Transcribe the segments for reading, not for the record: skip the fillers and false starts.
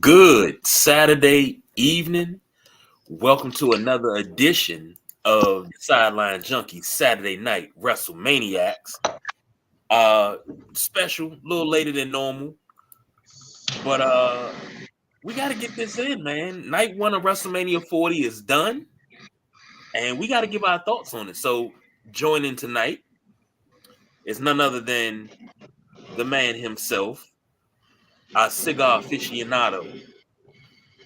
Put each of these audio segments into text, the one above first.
Good Saturday evening. Welcome to another edition of Sideline Junkies Saturday Night Wrestlemaniacs. Special, a little later than normal, but we got to get this in, man. Night one of WrestleMania 40 is done, and we got to give our thoughts on it. So, joining tonight is none other than the man himself, our cigar aficionado,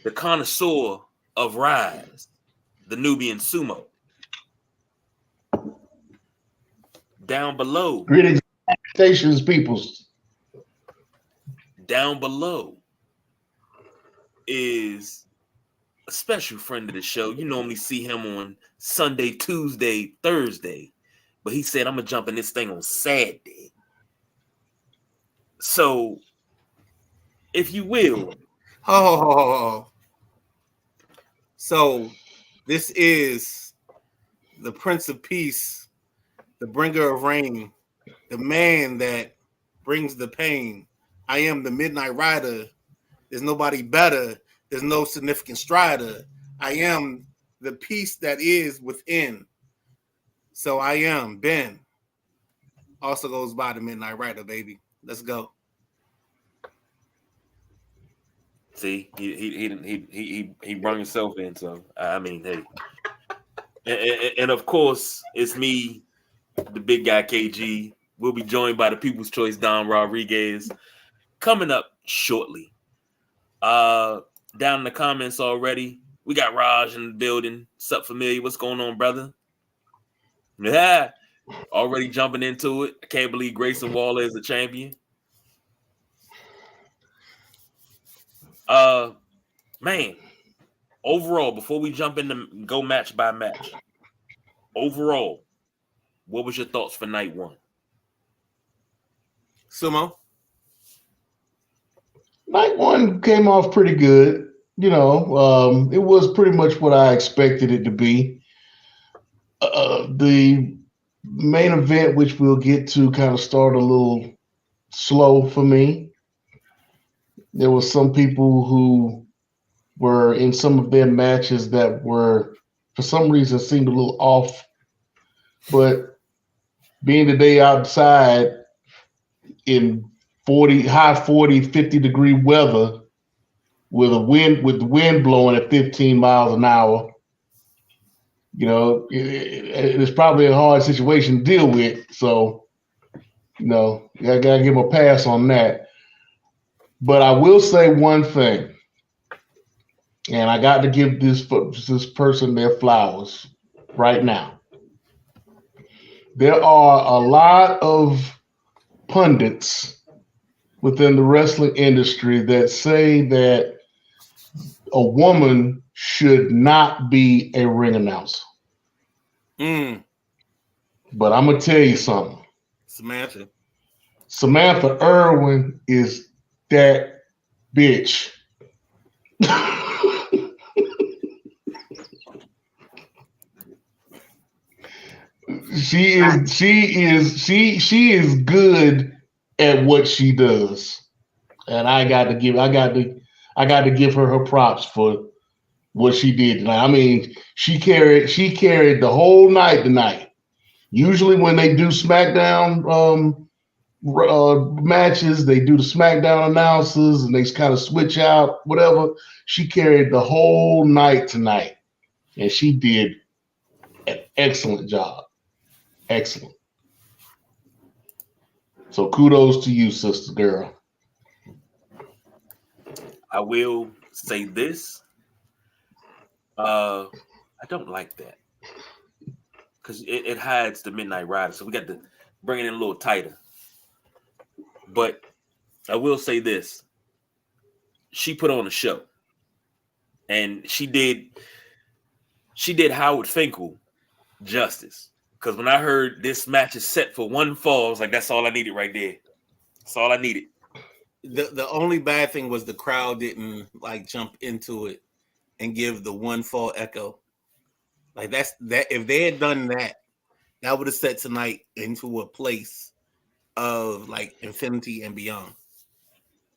the connoisseur of Rise, the Nubian Sumo. Down below. Greetings, stations, peoples. Down below is a special friend of the show. You normally see him on Sunday, Tuesday, Thursday, but he said, I'm going to jump in this thing on Saturday. So, if you will. So, this is the Prince of Peace, the bringer of rain, the man that brings the pain. I am the Midnight Rider. There's nobody better. There's no significant strider. I am the peace that is within. So I am Ben. Also goes by the Midnight Rider, baby. Let's go. See, he brought himself in. So I mean, hey, and of course it's me, the big guy KG. We'll be joined by the People's Choice Don Rodriguez coming up shortly. Down in the comments already, we got Raj in the building. Sup, familiar? What's going on, brother? Yeah, already jumping into it. I can't believe Grayson Waller is a champion. Man, overall, before we jump into go match by match, overall, what was your thoughts for night one? Sumo? Night one came off pretty good. You know, it was pretty much what I expected it to be. The main event, which we'll get to, kind of started a little slow for me. There were some people who were in some of their matches that were, for some reason, seemed a little off. But being today outside in high 40, 50 degree weather with the wind blowing at 15 miles an hour, you know, it's probably a hard situation to deal with. So, you know, I got to give them a pass on that. But I will say one thing, and I got to give this person their flowers right now. There are a lot of pundits within the wrestling industry that say that a woman should not be a ring announcer. But I'm going to tell you something. Samantha Irwin is that bitch. She is good at what she does, and I got to give her props for what she did tonight. I mean, she carried the whole night tonight. Usually when they do SmackDown matches, they do the SmackDown announcers and they kind of switch out whatever. She carried the whole night tonight, and she did an excellent job. Excellent. So kudos to you, sister girl. I will say this. I don't like that because it hides the Midnight Rider. So we got to bring it in a little tighter. But I will say this. She put on a show. And she did Howard Finkel justice. Because when I heard this match is set for one fall, I was like, that's all I needed right there. That's all I needed. The only bad thing was the crowd didn't like jump into it and give the one fall echo. Like that if they had done that, that would have set tonight into a place of like infinity and beyond.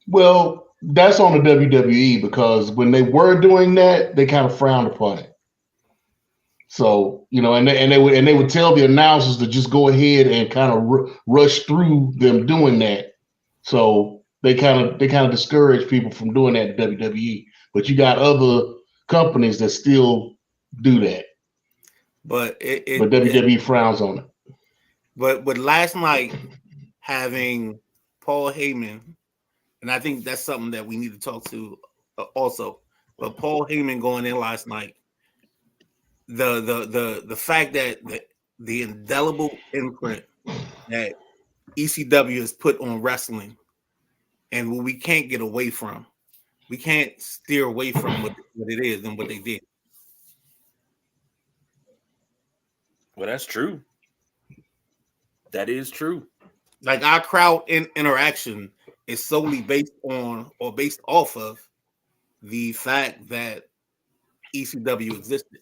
Well, that's on the WWE because when they were doing that, they kind of frowned upon it. So and they would tell the announcers to just go ahead and kind of rush through them doing that. So they kind of discourage people from doing that at WWE. But you got other companies that still do that. But But WWE frowns on it. But with last night having Paul Heyman, and I think that's something that we need to talk to also. But Paul Heyman going in last night, the fact that the indelible imprint that ECW has put on wrestling, and what we can't get away from, we can't steer away from what it is and what they did. Well, that's true. That is true. Like our crowd interaction is solely based on or based off of the fact that ECW existed.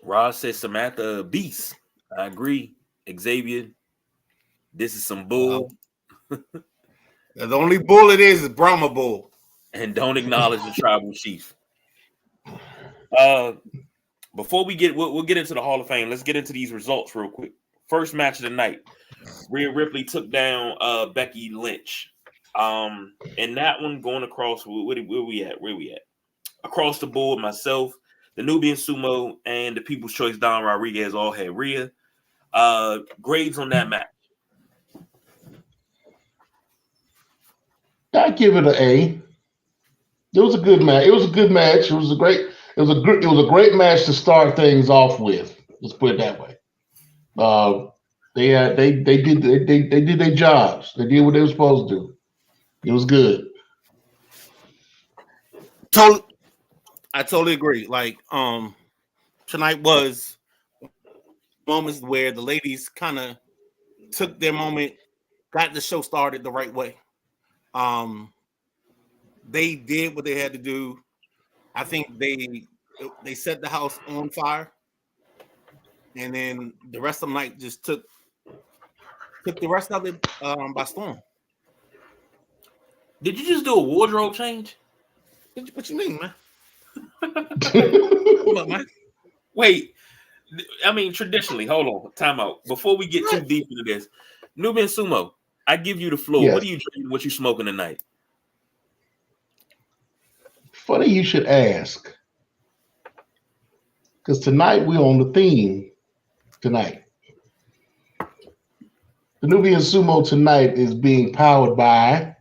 Ross says Samantha Beast. I agree. Xavier, this is some bull. The only bull it is Brahma Bull. And don't acknowledge the tribal chief. Before we we'll get into the Hall of Fame. Let's get into these results real quick. First match of the night. Rhea Ripley took down Becky Lynch. And that one going across, where we at? Across the board, myself, the Nubian Sumo, and the People's Choice Don Rodriguez all had Rhea. Grades on that match. I'd give it an A. It was a good match. It was a good match. It was a great match to start things off with. Let's put it that way. They did their jobs. They did what they were supposed to do. It was good. I totally agree. Like tonight was moments where the ladies kind of took their moment, got the show started the right way. They did what they had to do. I think they set the house on fire, and then the rest of the night just took the rest of it by storm. Did you just do a wardrobe change? What you mean, man? Hold up, man. Wait, I mean, traditionally, hold on, time out. Before we get too deep into this, Nubian Sumo, I give you the floor. Yes. What are you drinking? What you smoking tonight? Funny you should ask. Because tonight we're on the theme tonight. The Nubian Sumo tonight is being powered by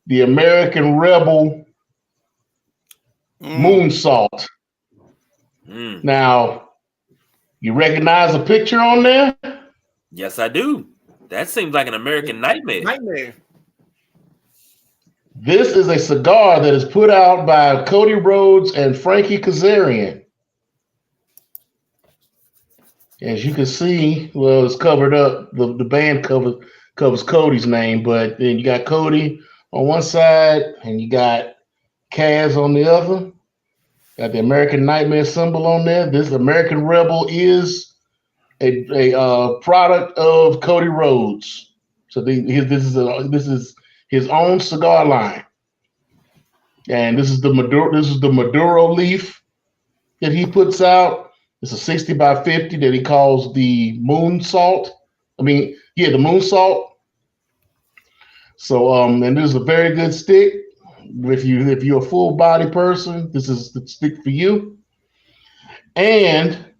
the American Rebel Moon Salt. Now, you recognize a picture on there? Yes, I do. That seems like an American nightmare. This is a cigar that is put out by Cody Rhodes and Frankie Kazarian. As you can see, well, it's covered up. The band covers Cody's name, but then you got Cody on one side and you got Kaz on the other. Got the American Nightmare symbol on there. This American Rebel is a product of Cody Rhodes. So this is his own cigar line, and this is the Maduro leaf that he puts out. It's a 60 by 50 that he calls the Moon Salt. The Moon Salt. So and this is a very good stick. If you're a full body person, this is the stick for you. And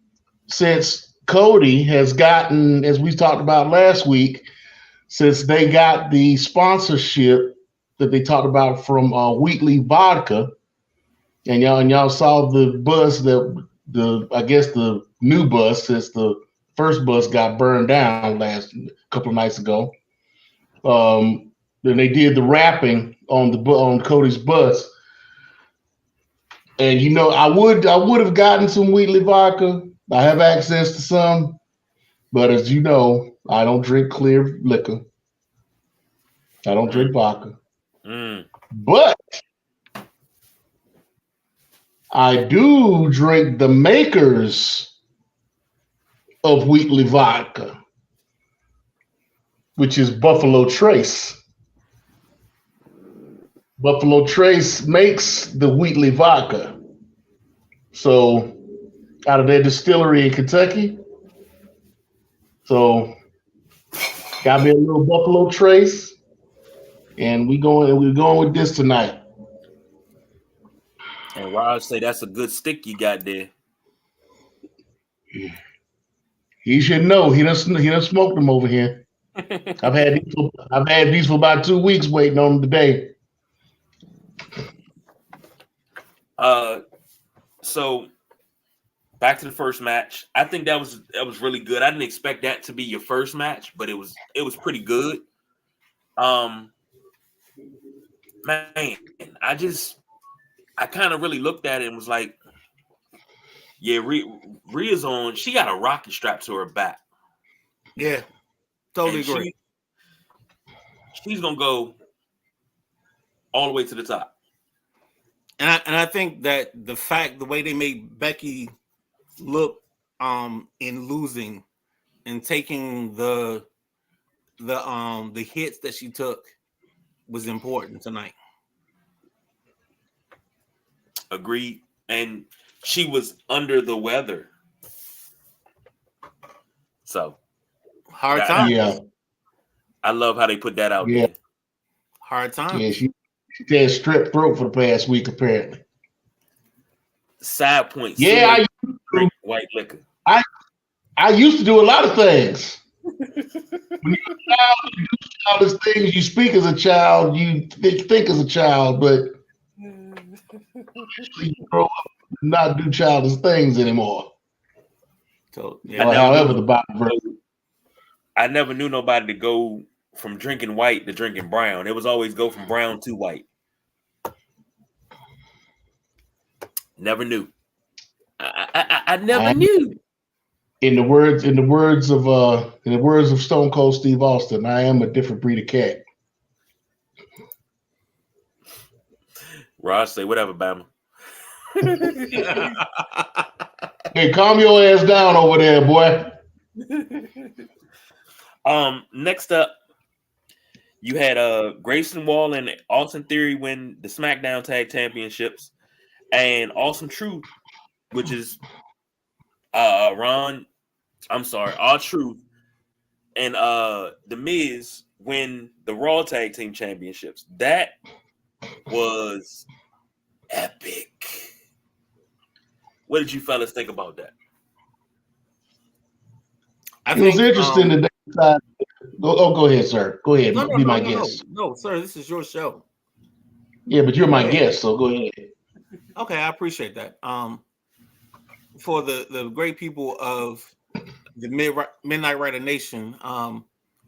since Cody has gotten, as we talked about last week, since they got the sponsorship that they talked about from Wheatley Vodka, and y'all saw the bus I guess the new bus, since the first bus got burned down a couple of nights ago. Then they did the wrapping on Cody's bus, and I would have gotten some Wheatley vodka. I have access to some, but as you know, I don't drink clear liquor. I don't drink vodka, but I do drink the makers of Wheatley vodka. which is Buffalo Trace. Buffalo Trace makes the Wheatley vodka. So out of their distillery in Kentucky. So got me a little Buffalo Trace, and we're going with this tonight. And Raj say that's a good stick you got there. He should know. He done smoked them over here. I've had these for about 2 weeks waiting on them today. So back to the first match. I think that was really good. I didn't expect that to be your first match, but it was pretty good. Man, I kind of really looked at it and was like, yeah, Rhea's on. She got a rocket strapped to her back. Yeah, totally And agree. She's gonna go all the way to the top. And I think that the way they made Becky look in losing and taking the hits that she took was important tonight. Agreed. And she was under the weather. So Hard time. Yeah. I love how they put that out Yeah. there. Hard time. Yeah, she had strep throat for the past week, apparently. Side point. Yeah, I drink white liquor. I used to do a lot of things. When you're a child, you do childish things. You speak as a child. You think as a child, but you grow up and not do childish things anymore. So yeah, However, the Bible verse. I never knew nobody to go from drinking white to drinking brown. It was always go from brown to white. Never knew. I never knew. In the words of Stone Cold Steve Austin, I am a different breed of cat. Ross say whatever, Bama. Hey, calm your ass down over there, boy. Next up, you had Grayson Waller and Austin Theory win the SmackDown Tag Championships, and Awesome Truth, which is R-Truth, and The Miz win the Raw Tag Team Championships. That was epic. What did you fellas think about that? It was interesting that they decided. Go ahead, sir. Go ahead. Be my guest. No, sir, this is your show. Yeah, but you're my guest, so go ahead. Okay, I appreciate that. For the great people of the Midnight Rider Nation,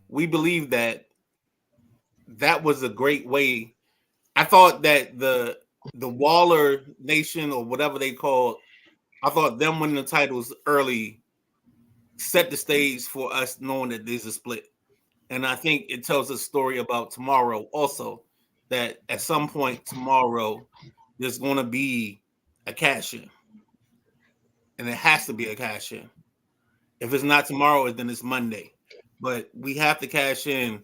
we believe that was a great way. I thought that the Waller Nation or whatever they called, I thought them winning the titles early set the stage for us knowing that there's a split. And I think it tells a story about tomorrow also, that at some point tomorrow there's going to be a cash-in. And it has to be a cash-in. If it's not tomorrow, then it's Monday. But we have to cash in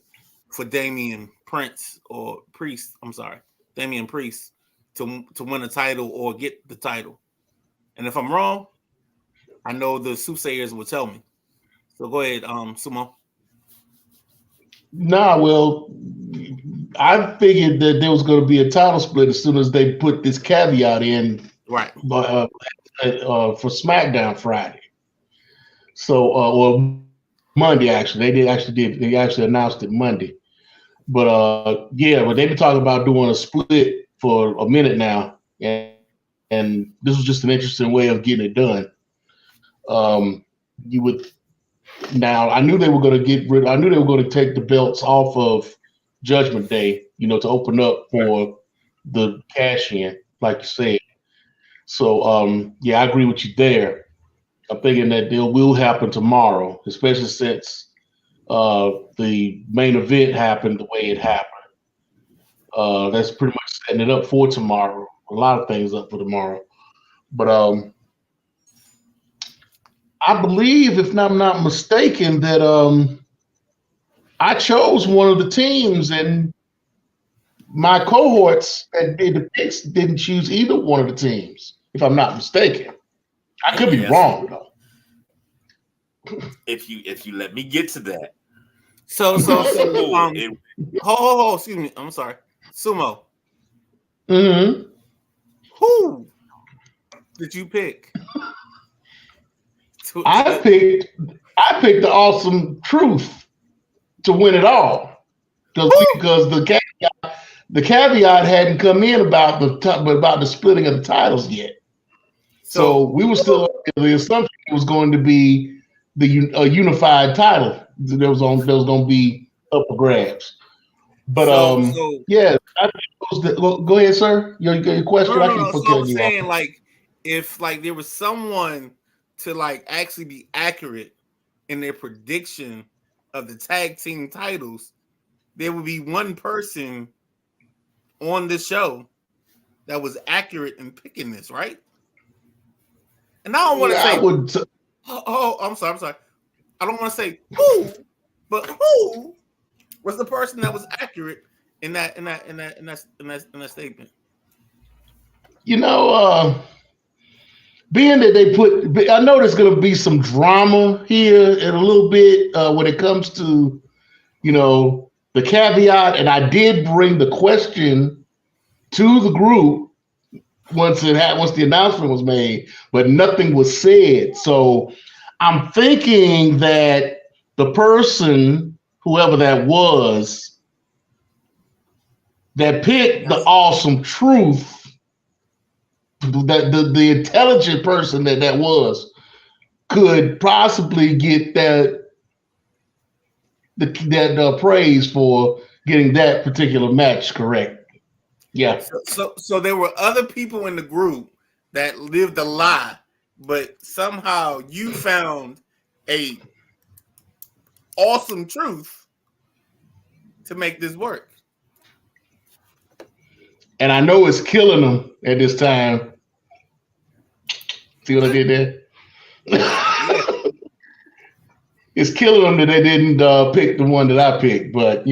for Damian Priest to win a title or get the title. And if I'm wrong, I know the soothsayers will tell me. So go ahead, Sumo. Nah, well, I figured that there was going to be a title split as soon as they put this caveat in, right? For SmackDown Friday. So, or Monday actually, they actually announced it Monday. But but they've been talking about doing a split for a minute now, and this was just an interesting way of getting it done. Now, I knew they were going to take the belts off of Judgment Day, to open up for the cash in, like you said. So, I agree with you there. I'm thinking that deal will happen tomorrow, especially since the main event happened the way it happened. That's pretty much setting it up for tomorrow. A lot of things up for tomorrow. But I believe, if I'm not mistaken, that I chose one of the teams, and my cohorts that did the picks didn't choose either one of the teams, if I'm not mistaken. I could be Yes. wrong though. If you let me get to that. So, It- excuse me. I'm sorry. Sumo, Mm-hmm. who did you pick? I picked the awesome truth to win it all because the caveat hadn't come in about the splitting of the titles yet. So we were still under the assumption it was going to be a unified title that was going to be up for grabs. But yeah, go ahead, sir. Your question. I keep So I cutting was you saying, off. like, if like there was someone to like actually be accurate in their prediction of the tag team titles, there would be one person on the show that was accurate in picking this, right? And I don't want to say. I'm sorry. I don't want to say who, but who was the person that was accurate in that statement? You know, being that I know there's going to be some drama here in a little bit when it comes to, the caveat. And I did bring the question to the group once the announcement was made, but nothing was said. So I'm thinking that the person, whoever that was, that picked the awesome truth, that the intelligent person that was, could possibly get that praise for getting that particular match correct. Yeah. So there were other people in the group that lived a lie, but somehow you found a awesome truth to make this work. And I know it's killing them at this time. See what I did there? It's killing them that they didn't pick the one that I picked, but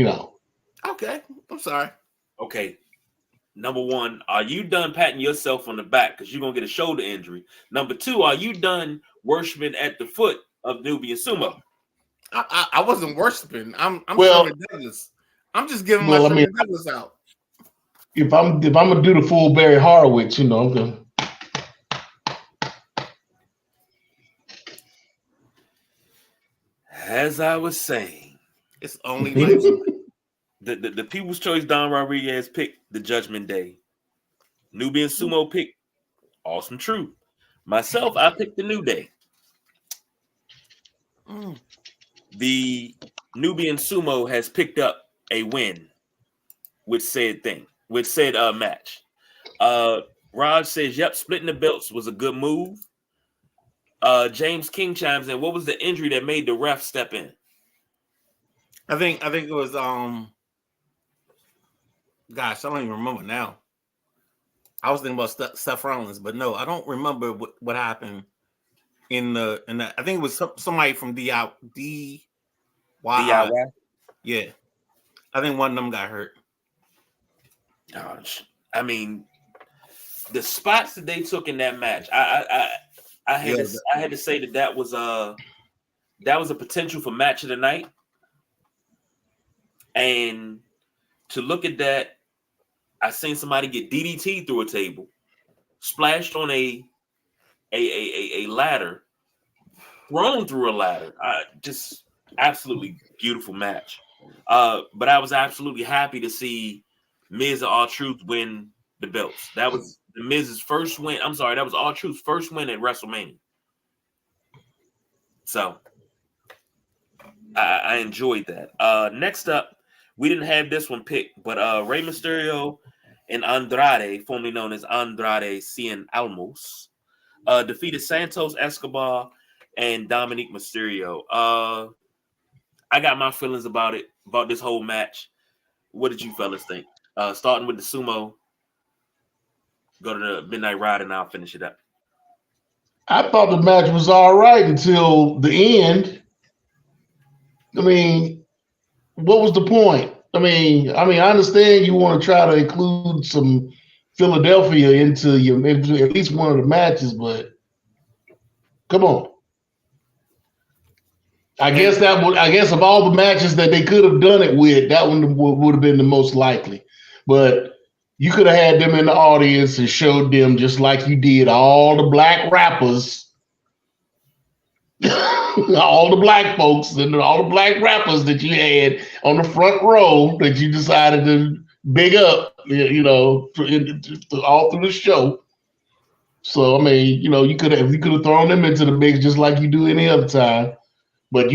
Okay, I'm sorry. Okay. Number one, are you done patting yourself on the back because you're gonna get a shoulder injury? Number two, are you done worshiping at the foot of Nubian Sumo? I wasn't worshiping. I'm Sherman Douglas. I'm just giving my Sherman Douglas out. If I'm gonna do the full Barry Horowitz, I'm gonna. As I was saying, it's only nice. The People's Choice Don Rodriguez picked the Judgment Day. Nubian Sumo picked Awesome Truth. Myself, I picked the New Day. The Nubian Sumo has picked up a win with said match. Raj says, "Yep, splitting the belts was a good move." James King chimes in. What was the injury that made the ref step in? I think it was gosh, I don't even remember now. I was thinking about Seth Rollins, but no, I don't remember what happened in the. I think it was somebody from DIY. Yeah, I think one of them got hurt. Gosh, I mean, the spots that they took in that match, I had to say that was a potential for match of the night, and to look at that. I seen somebody get DDT through a table, splashed on a ladder, thrown through a ladder. Just absolutely beautiful match. But I was absolutely happy to see Miz and R-Truth win the belts. That was the Miz's first win. I'm sorry, that was R-Truth's first win at WrestleMania. So I enjoyed that. Next up, we didn't have this one picked, but Rey Mysterio and Andrade, formerly known as Andrade Cien Almos, defeated Santos Escobar and Dominic Mysterio. I got my feelings about this whole match. What did you fellas think? Starting with the sumo, go to the Midnight Ride, and I'll finish it up. I thought the match was all right until the end. I mean, what was the point? I understand you want to try to include some Philadelphia into at least one of the matches, but come on. I guess of all the matches that they could have done it with, that one would have been the most likely. But you could have had them in the audience and showed them just like you did all the black rappers, all the black folks and all the black rappers that you had on the front row that you decided to big up, all through the show. So you could have thrown them into the mix just like you do any other time. But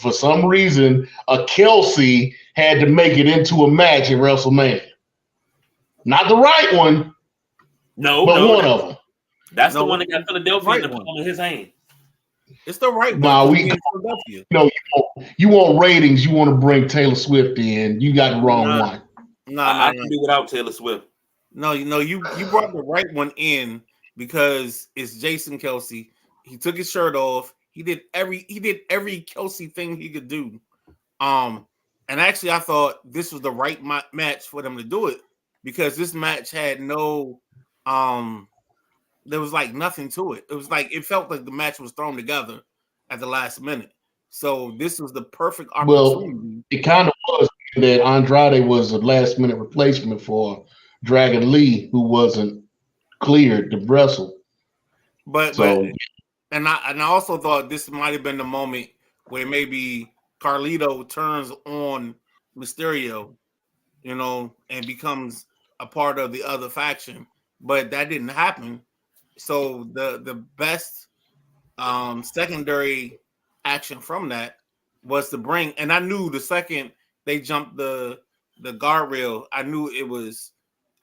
for some reason, a Kelsey had to make it into a match at WrestleMania. Not the right one, but one of them. That's the one that got Philadelphia in the palm of his hand. It's the right one. Philadelphia. You want ratings. You want to bring Taylor Swift in. You got the wrong one. I can do without Taylor Swift. No, you brought the right one in because it's Jason Kelsey. He took his shirt off. He did every Kelsey thing he could do. And actually, I thought this was the right match for them to do it because this match had no, there was like nothing to it. It felt like the match was thrown together at the last minute. So this was the perfect opportunity. Well, it kind of was that Andrade was a last minute replacement for Dragon Lee, who wasn't cleared to wrestle. And I also thought this might have been the moment where maybe Carlito turns on Mysterio, and becomes a part of the other faction. But that didn't happen. So the best secondary action from that was to bring, and I knew the second they jumped the guardrail, I knew it was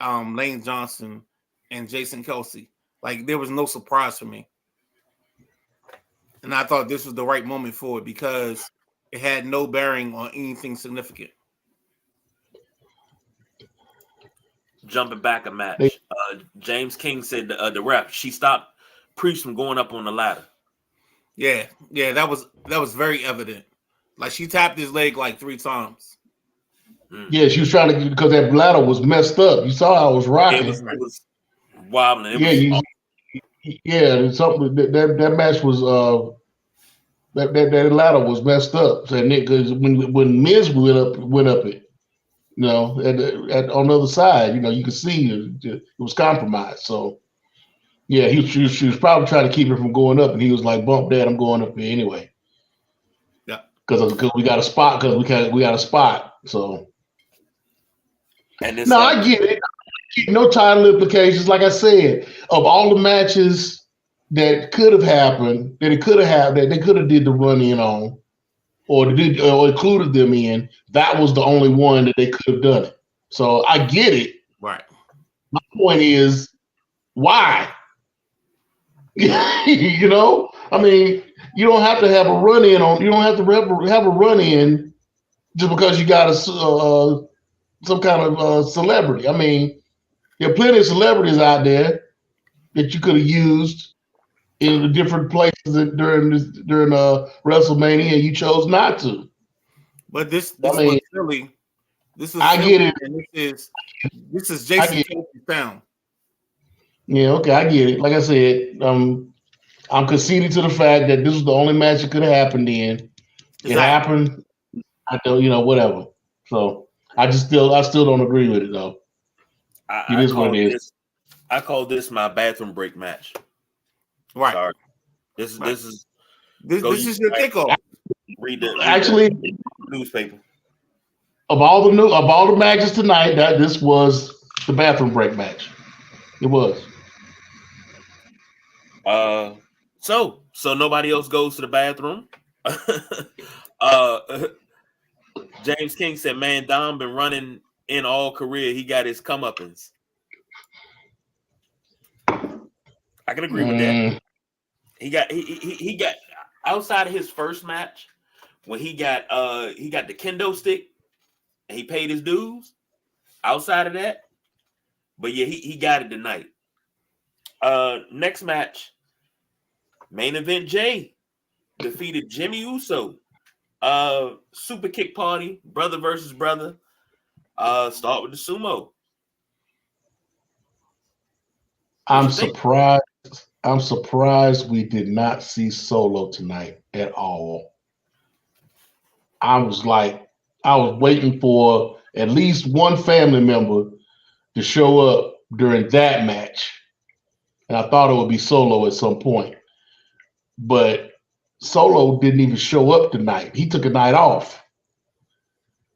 Lane Johnson and Jason Kelsey. Like there was no surprise for me. And I thought this was the right moment for it because it had no bearing on anything significant. Jumping back a match. James King said the ref, she stopped Priest from going up on the ladder. Yeah, that was very evident. Like she tapped his leg like 3 times. Yeah, she was trying to, because that ladder was messed up. You saw how it was rocking. It was wobbling. Something that match was that ladder was messed up. So because when Miz went up it, on the other side, you could see it was compromised. So yeah, she was probably trying to keep it from going up, and he was like, "Bump that, I'm going up here anyway." Yeah, because we got a spot. We got a spot. So I get it. No title implications. Like I said, of all the matches that could have happened, that they could have did the run in on, or included them in, that was the only one that they could have done it. So I get it. Right. My point is, why? You don't have to have a run in on. You don't have to have a run in just because you got some kind of celebrity. There are plenty of celebrities out there that you could have used in the different places during WrestleMania, and you chose not to. But this was silly. This is I silly, get it. And this is Jason Kelsey's town. Yeah, okay, I get it. Like I said, I'm conceding to the fact that this was the only match that could have happened in. It happened. I don't, whatever. So I still don't agree with it though. It is what it is. I call this my bathroom break match. Right. Sorry. This is your kickoff. Read the newspaper. Of all the matches tonight, this was the bathroom break match. It was. So nobody else goes to the bathroom. James King said, "Man, Dom been running in all career. He got his comeuppance." I can agree with that. He got outside of his first match when he got the kendo stick and he paid his dues. Outside of that, but yeah, he got it tonight. Next match, main event, Jay defeated Jimmy Uso Super kick party, brother versus brother. Start with the sumo. I'm surprised. I'm surprised we did not see Solo tonight at all. I was waiting for at least one family member to show up during that match. And I thought it would be Solo at some point. But Solo didn't even show up tonight. He took a night off.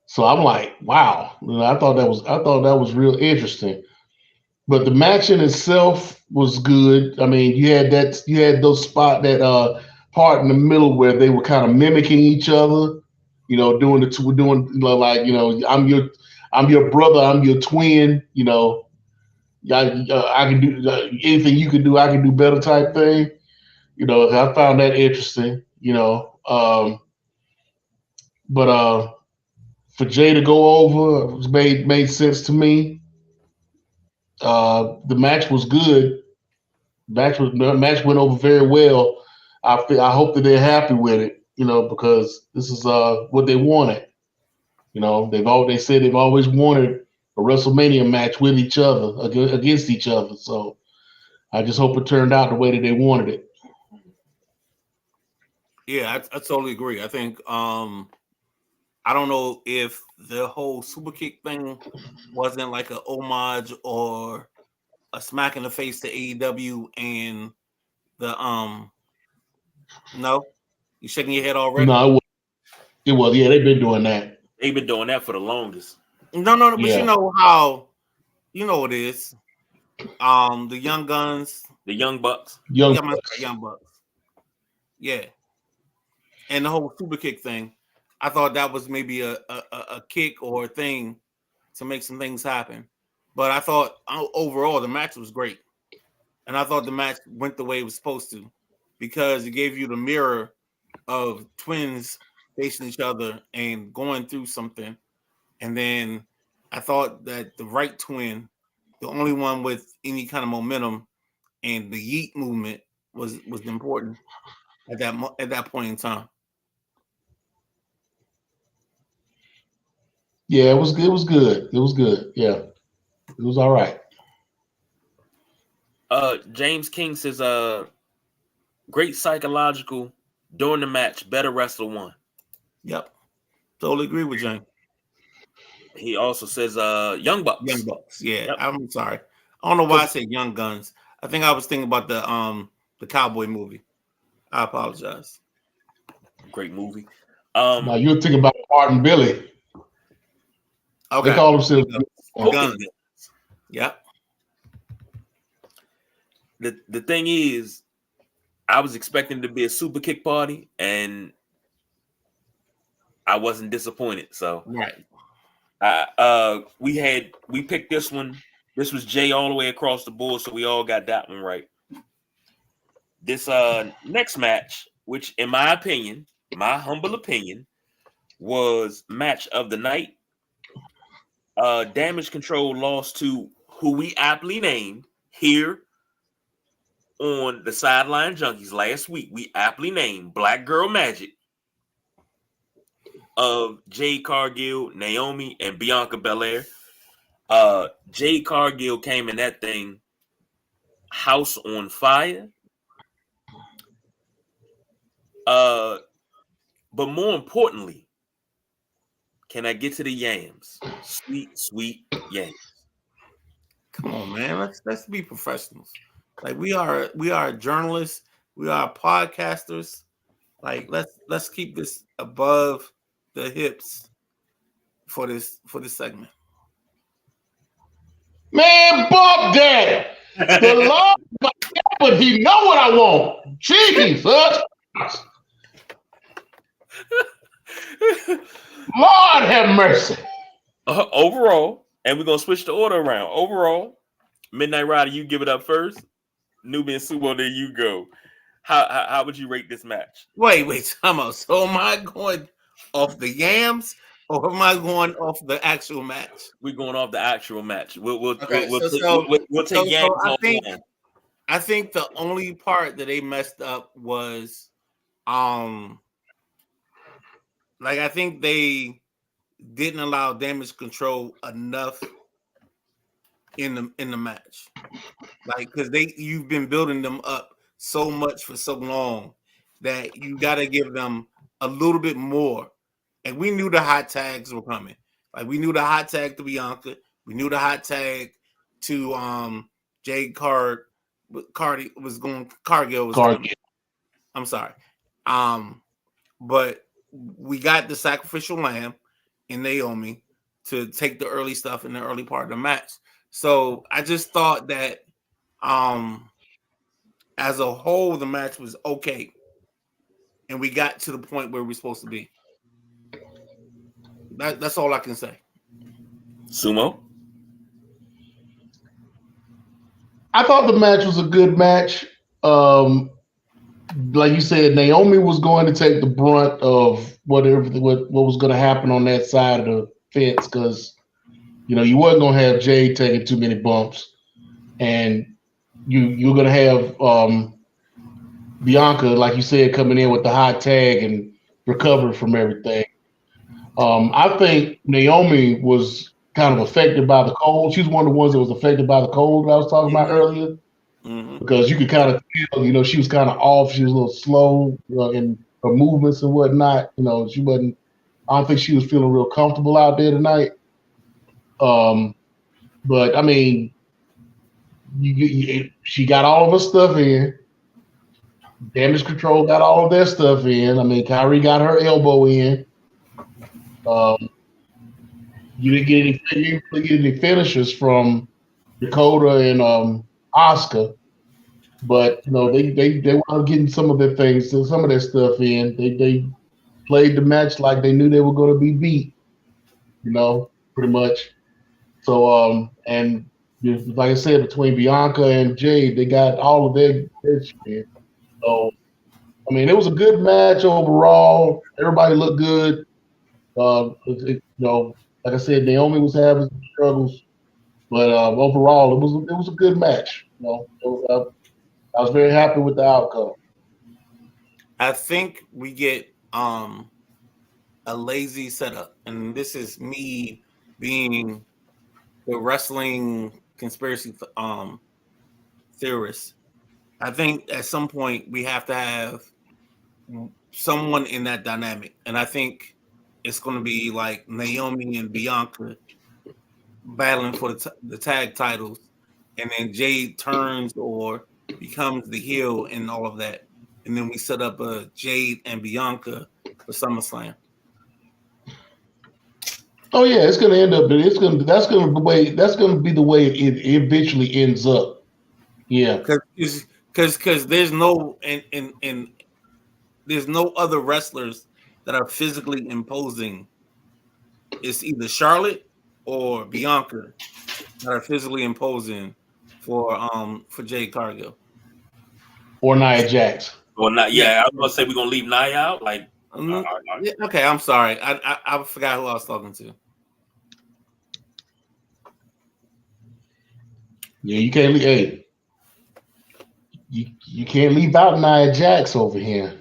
So I'm like, wow. I thought that was real interesting. But the match in itself was good. I mean, you had those part in the middle where they were kind of mimicking each other, I'm your brother, I'm your twin, I can do anything you can do, I can do better type thing. I found that interesting, but for Jay to go over made sense to me. The match was good. Match went over very well. I hope that they're happy with it, because this is what they wanted. They said they've always wanted a WrestleMania match with each other against each other. So I just hope it turned out the way that they wanted it. Yeah, I totally agree. I think I don't know if the whole super kick thing wasn't like a homage or a smack in the face to AEW and the no, you shaking your head already? No, it was. Yeah, they've been doing that. They've been doing that for the longest. No, but Yeah. you know how it is. The Young Guns, The Young Bucks. Young Bucks. Yeah. And the whole super kick thing, I thought that was maybe a kick or a thing to make some things happen. But I thought overall the match was great. And I thought the match went the way it was supposed to because it gave you the mirror of twins facing each other and going through something. And then I thought that the right twin, the only one with any kind of momentum and the yeet movement was important at that point in time. Yeah, it was good. It was good. It was good. Yeah, it was all right. James King says, great psychological during the match. Better wrestler won. Yep, totally agree with James. He also says, Young Bucks. Young Bucks. Yeah, yep. I'm sorry. I don't know why I said Young Guns. I think I was thinking about the cowboy movie. I apologize. Great movie. Now you're thinking about Martin Billy. Okay. They call themselves Guns. Yep. The thing is, I was expecting it to be a super kick party, and I wasn't disappointed. So right. We picked this one. This was Jay all the way across the board, so we all got that one right. This next match, which in my opinion, my humble opinion, was match of the night. Damage Control lost to who we aptly named here on the Sideline Junkies last week. We aptly named Black Girl Magic of Jade Cargill, Naomi, and Bianca Belair. Jade Cargill came in that thing house on fire. But more importantly, can I get to the yams? Sweet, sweet yams. Come on, man. Let's be professionals. Like we are journalists, we are podcasters. Like let's keep this above the hips for this segment. Man, Bob Daddy. The Lord, but he know what I want. Jesus. Lord have mercy. Overall, and we're gonna switch the order around. Overall, Midnight Rider, you give it up first. Nubian Sumo, there you go. How would you rate this match? Wait, time out. So am I going off the yams or am I going off the actual match? We're going off the actual match. We'll take yams offline. I think the only part that they messed up was Like I think they didn't allow damage control enough in the match. Like because you've been building them up so much for so long that you got to give them a little bit more. And we knew the hot tags were coming. Like we knew the hot tag to Bianca, we knew the hot tag to Jade Cargill was coming. I'm sorry. But we got the sacrificial lamb in Naomi to take the early stuff in the early part of the match. So I just thought that as a whole, the match was okay. And we got to the point where we're supposed to be. That's all I can say. Sumo? I thought the match was a good match. Like you said, Naomi was going to take the brunt of what was going to happen on that side of the fence because you wasn't going to have Jade taking too many bumps, and you're going to have Bianca, like you said, coming in with the hot tag and recover from everything. I think Naomi was kind of affected by the cold. She's one of the ones that was affected by the cold that I was talking about earlier. Mm-hmm. Because you could kind of tell, she was kind of off. She was a little slow in her movements and whatnot. She wasn't. I don't think she was feeling real comfortable out there tonight. But I mean, she got all of her stuff in. Damage control got all of their stuff in. I mean, Kyrie got her elbow in. You didn't get any finishers from Dakota and Asuka. But they were getting some of their things, some of their stuff in. They played the match like they knew they were going to be beat, pretty much. So and like I said, between Bianca and Jade, they got all of their shit in. So I mean, it was a good match overall. Everybody looked good. Like I said, Naomi was having some struggles, but overall, it was a good match. I was very happy with the outcome. I think we get a lazy setup, and this is me being the wrestling conspiracy theorist. I think at some point we have to have someone in that dynamic, and I think it's going to be like Naomi and Bianca battling for the tag titles, and then Jade turns or becomes the heel and all of that, and then we set up a Jade and Bianca for SummerSlam. Oh yeah, it's going to end up. That's going to be the way it eventually ends up. Yeah, because there's no and there's no other wrestlers that are physically imposing. It's either Charlotte or Bianca that are physically imposing for Jade Cargill or Nia Jax. Or not? Yeah, I was gonna say we're gonna leave Nia out. Like, yeah, okay, I'm sorry, I forgot who I was talking to. Yeah, you can't leave. Hey, you can't leave out Nia Jax over here.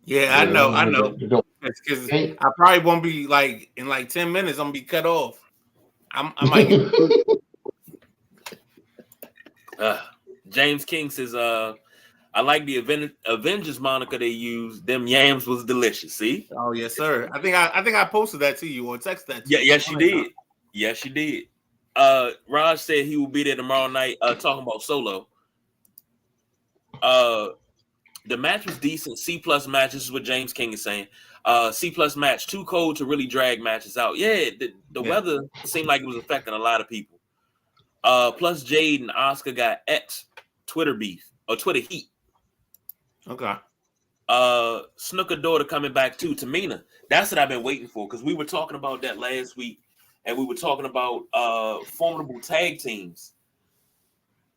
Yeah, I know. Because I probably won't be like in like 10 minutes. I'm gonna be cut off. I might get. James King says, I like the Avengers moniker they used. Them yams was delicious. See? Oh yes, sir. I think I posted that to you or text that to you. Yes, you did. Yes, you did. Raj said he will be there tomorrow night talking about Solo. The match was decent. C+ match. This is what James King is saying. C+ match. Too cold to really drag matches out. Yeah, the weather seemed like it was affecting a lot of people. Plus Jade and Asuka got Twitter beef or Twitter heat. Okay. Snooker daughter coming back too. Tamina. That's what I've been waiting for because we were talking about that last week, and we were talking about formidable tag teams.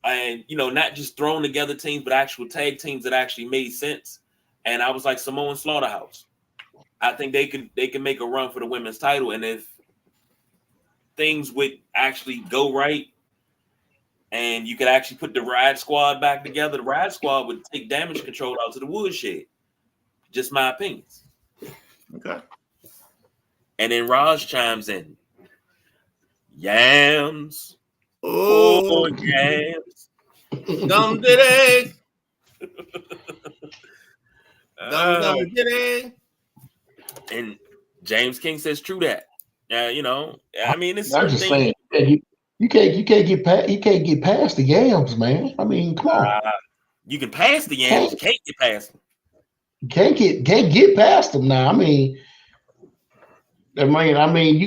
And not just thrown together teams, but actual tag teams that actually made sense. And I was like, Samoan Slaughterhouse. I think they can make a run for the women's title, and if things would actually go right, and you could actually put the Ride Squad back together, the Ride Squad would take Damage Control out to the woodshed. Just my opinions. Okay. And then Raj chimes in. Yams. Oh, yams. dum diddy. Dum diddy. And James King says true that. You know, I mean, it's I'm certain just things. saying, you can't get past the yams, man. I mean, come on. You can pass the yams, you can't get past them. Can't get past them now. I mean, you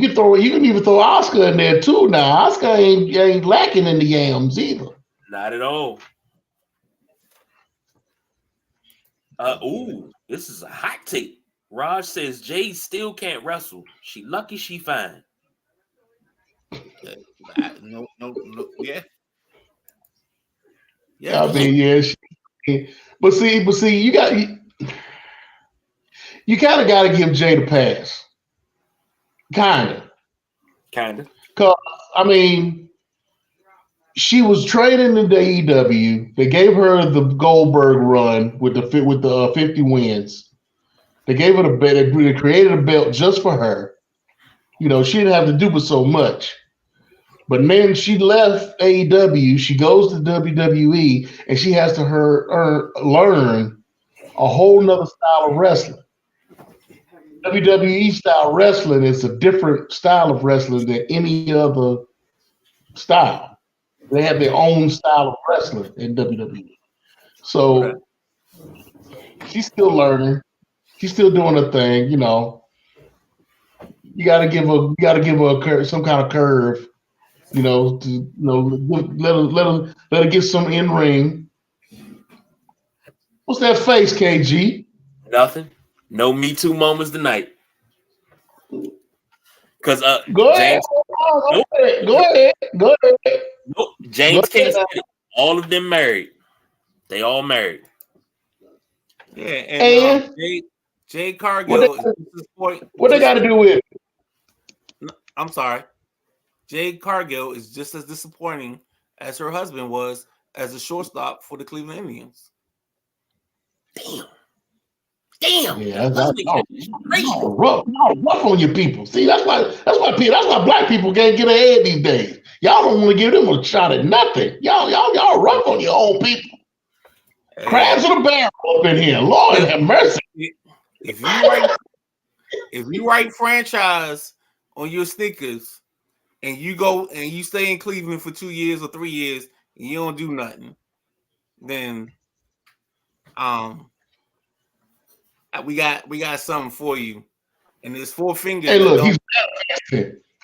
can even throw Oscar in there too. Now Oscar ain't lacking in the yams either. Not at all. This is a hot take. Raj says Jade still can't wrestle. She lucky she fine. No, yeah. I mean, yeah. But see, you kind of got to give Jade a pass. Kinda. Because I mean, she was training in the AEW. They gave her the Goldberg run with the 50 wins. They gave her the belt. They created a belt just for her. You know, she didn't have to do but so much. But then she left AEW. She goes to WWE, and she has to learn a whole nother style of wrestling. WWE style wrestling is a different style of wrestling than any other style. They have their own style of wrestling in WWE. So she's still learning. She's still doing her thing, you know. You gotta give her some kind of curve, you know, to let her get some in ring. What's that face, KG? Nothing. No Me Too moments tonight. Because go ahead. Nope. James King said it. All of them married. They all married. Yeah, and Jade Cargill. What they got to do with it? I'm sorry. Jade Cargill is just as disappointing as her husband was as a shortstop for the Cleveland Indians. Damn. Yeah, that's rough on your people. See, that's why black people can't get ahead these days. Y'all don't want to give them a shot at nothing. Y'all rough on your own people. Crabs in the barrel up in here. Lord have mercy. If you write franchise on your sneakers and you go and you stay in Cleveland for 2 years or 3 years and you don't do nothing, then we got something for you. And there's 4 fingers. Hey, look,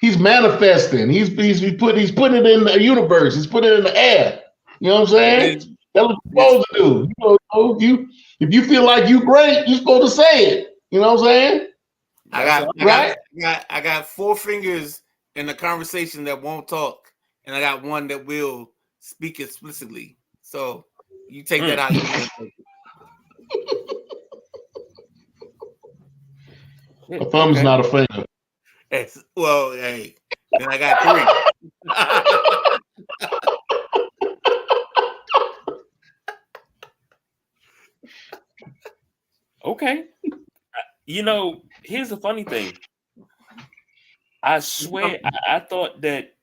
he's manifesting. He's putting it in the universe. He's putting it in the air. You know what I'm saying? That's what you're supposed to do. You know, if you feel like you great, you're supposed to say it. You know what I'm saying? I got 4 fingers in the conversation that won't talk, and I got one that will speak explicitly. So you take that out. A thumb's not a finger. Well, hey, then I got 3. Okay. You know, here's the funny thing. I swear, I thought that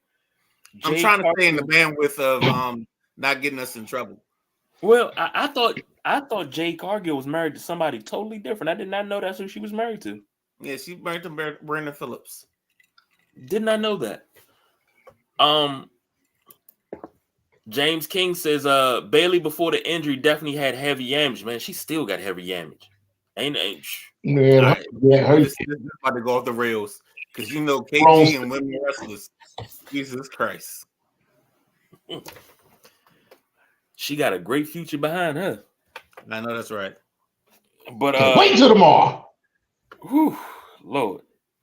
I'm trying to stay in the bandwidth of not getting us in trouble. Well, I thought Jade Cargill was married to somebody totally different. I did not know that's who she was married to. Yeah, she's married to Brandon Phillips. Did not know that. James King says Bailey before the injury definitely had heavy yamage, man. She still got heavy yamage. Ain't yeah, this is about to go off the rails because you know KG and women wrestlers. Jesus Christ. She got a great future behind her. I know that's right. But wait till tomorrow. Whew, Lord.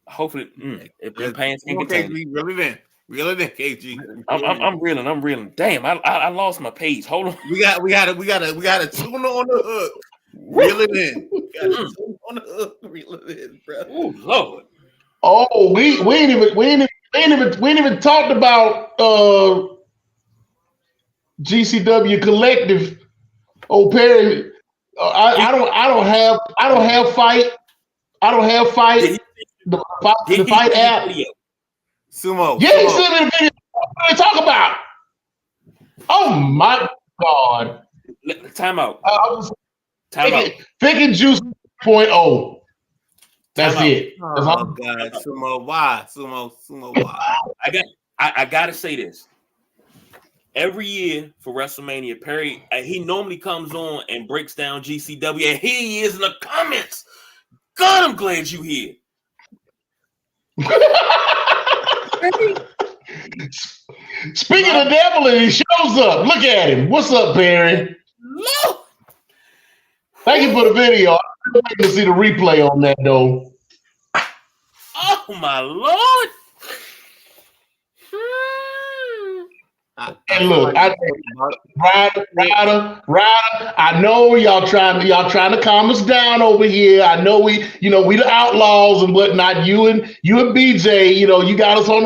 Hopefully if the pants can contain it. Reel it in, KG. I'm reeling. Damn, I lost my page. Hold on. We got a tuna on the hook. Reel it in. On the hook. Reel it in, bro. Oh Lord. Oh, we ain't even talked about GCW Collective. Oh, Perry. I don't have fight. The Did the he fight see the app. video? Sumo. Yeah, he Sumo. sent me the video. What are they talk about? Oh my God! Time out. I was Time out. thick and juicy 0.0. That's Time out. it. That's Oh all. God, Sumo. Why? Sumo. Why? I gotta say this. Every year for WrestleMania, Perry, he normally comes on and breaks down GCW, and here he is in the comments. God, I'm glad you here. Speaking of devil, and he shows up. Look at him. What's up, Perry? Lord. Thank you for the video. I'm waiting to see the replay on that, though. Oh my Lord. And look, Ryder, I know y'all trying to calm us down over here. I know we the outlaws and whatnot. You and BJ, you got us on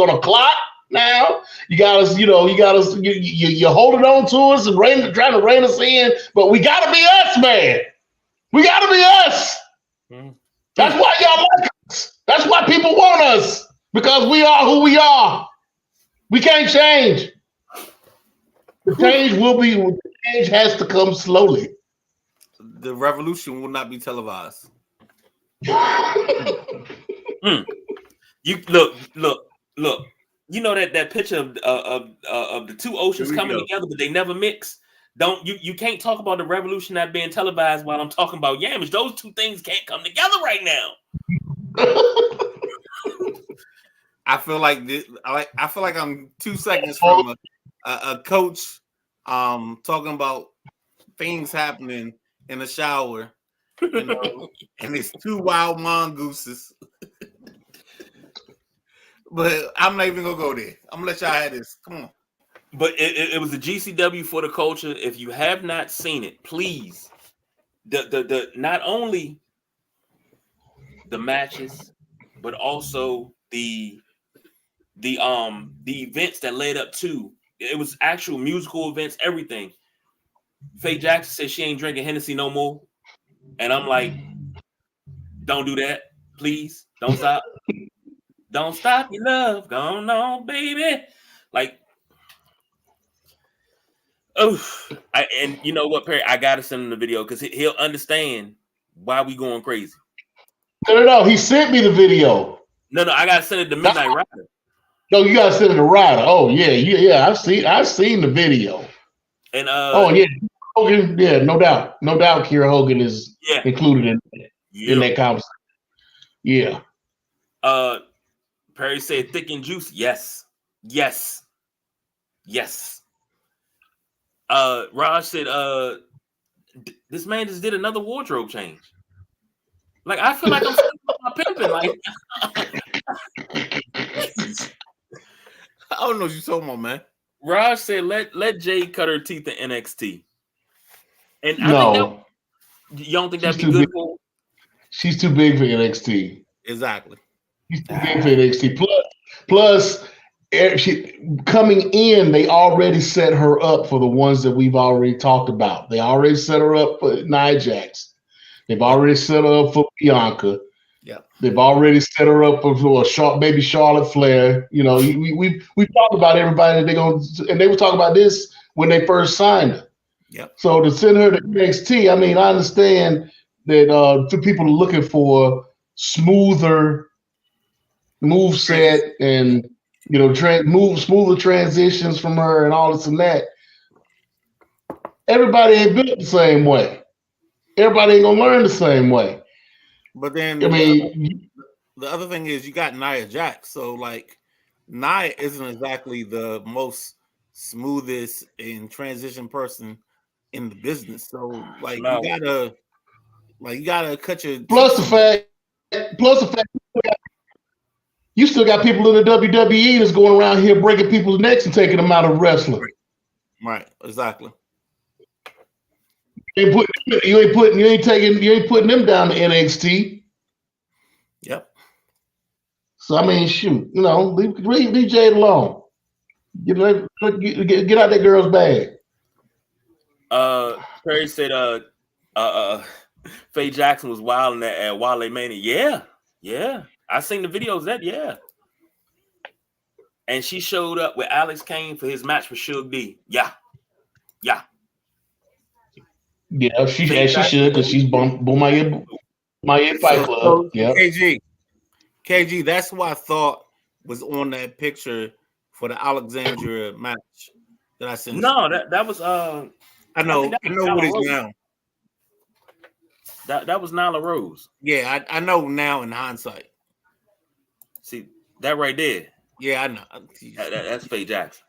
a clock now. You're holding on to us and trying to rein us in, but we gotta be us, man. We gotta be us. That's why y'all like us. That's why people want us, because we are who we are. We can't change. The change has to come slowly. The revolution will not be televised. You look. You know that picture of the two oceans coming together, but they never mix. You can't talk about the revolution not being televised while I'm talking about Yamish. Those two things can't come together right now. I feel like this. I feel like I'm 2 seconds from a coach talking about things happening in the shower, and it's 2 wild mongooses. But I'm not even gonna go there. I'm gonna let y'all have this. Come on. But it was a GCW for the culture. If you have not seen it, please. The not only the matches, but also the events that led up to it. Was actual musical events, everything. Faye Jackson said she ain't drinking Hennessy no more, and I'm like, don't do that, please. Don't stop. Don't stop your love. Go on, baby. Like, and you know what, Perry? I gotta send him the video because he'll understand why we going crazy. No. He sent me the video. No. I gotta send it to Midnight Rider. No, you gotta send it to Ryder. Oh yeah. I've seen the video. And Hogan, yeah, no doubt, Kiera Hogan is included in that conversation. Yeah. Perry said thick and juicy. Yes. Raj said, this man just did another wardrobe change. Like, I feel like I'm my pimping. Like, I don't know what you're talking about, man. Raj said, let Jade cut her teeth in NXT. And no, I think you don't think that'd be good for her? She's too big for NXT. Exactly. She's too big for NXT. Plus, coming in, they already set her up for the ones that we've already talked about. They already set her up for Nia Jax. They've already set her up for Bianca. Yeah. They've already set her up for baby Charlotte Flair. We talked about everybody that they're going to, and they were talking about this when they first signed her. Yep. So to send her to NXT, I mean, I understand that people are looking for smoother moveset and smoother transitions from her and all this and that. Everybody ain't built the same way. Everybody ain't gonna learn the same way. But then I mean, the other thing is you got Nia Jax, so like Nia isn't exactly the most smoothest in transition person in the business. So like you gotta cut your plus the fact you still got people in the WWE that's going around here breaking people's necks and taking them out of wrestling. Right, exactly. You ain't putting them down to NXT. Yep. So I mean, shoot, leave Jade alone. Get out that girl's bag. Perry said, Faye Jackson was wilding at Wale Mania. Yeah, I seen the videos. And she showed up with Alex Kane for his match with Suge D. Yeah. Yeah, she Fake should because she's my Fight Club. So Yeah. KG, that's who I thought was on that picture for the Alexandria match that I sent you. No, that was I think that was know what Nyla it is Rose. now. That was Nyla Rose. Yeah, I know now in hindsight. See that right there. Yeah, I know. That's Faye Jackson.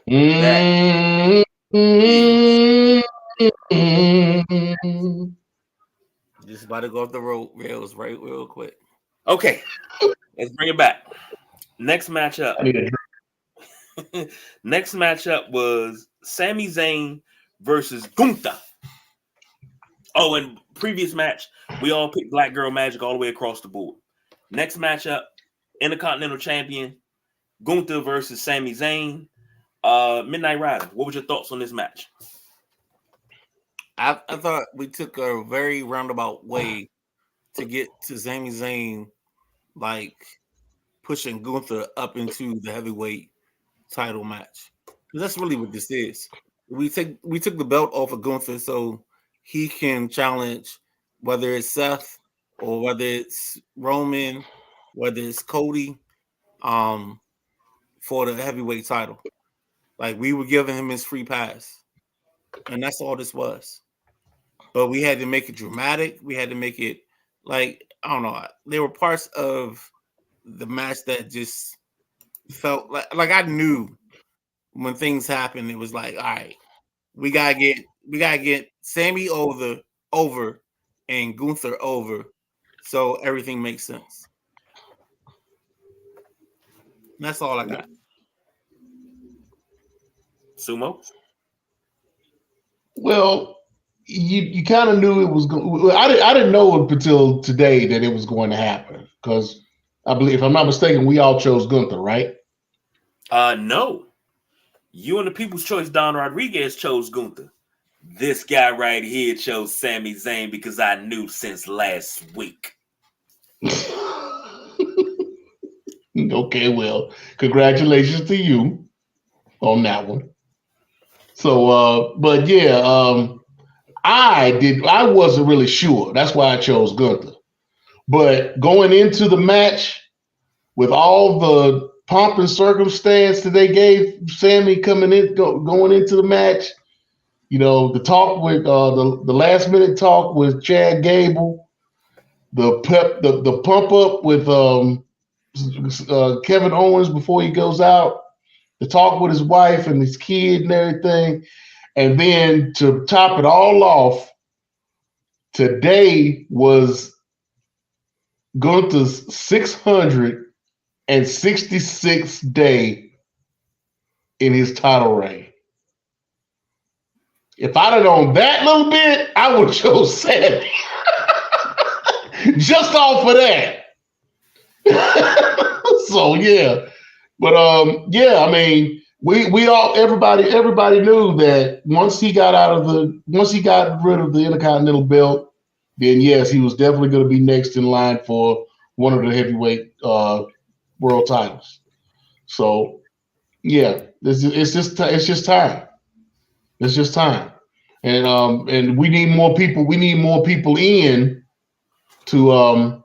Mm-hmm. Just about to go off the rails real quick. Okay, let's bring it back. Next matchup. Next matchup was Sami Zayn versus Gunther. Oh, and previous match, we all picked Black Girl Magic all the way across the board. Next matchup, Intercontinental Champion Gunther versus Sami Zayn. Midnight Rider, what was your thoughts on this match? I thought we took a very roundabout way to get to Sami Zayn, like pushing Gunther up into the heavyweight title match. That's really what this is. We took the belt off of Gunther so he can challenge whether it's Seth or whether it's Roman, whether it's Cody, for the heavyweight title. Like we were giving him his free pass, and that's all this was. But we had to make it dramatic. We had to make it like I don't know. There were parts of the match that just felt like I knew when things happened. It was like, all right, we gotta get Sammy over and Gunther over, so everything makes sense. And that's all I got. Sumo? Well, you kind of knew it was going. I didn't know up until today that it was going to happen because I believe, if I'm not mistaken, we all chose Gunther, right? No. You and the People's Choice Don Rodriguez chose Gunther. This guy right here chose Sami Zayn because I knew since last week. Okay, well, congratulations to you on that one. So, but yeah, I wasn't really sure. That's why I chose Gunther. But going into the match with all the pomp and circumstance that they gave Sammy going into the match, you know, the talk with the last minute talk with Chad Gable, the pump up with Kevin Owens before he goes out, the talk with his wife and his kid and everything. And then to top it all off, today was Gunther's 666th day in his title reign. If I'd have known that little bit, I would have chose Sammy. Just off of that. So yeah. But yeah, I mean, we all everybody knew that once he got rid of the Intercontinental belt, then yes, he was definitely going to be next in line for one of the heavyweight world titles. So yeah, it's just time. It's just time, and we need more people. We need more people in to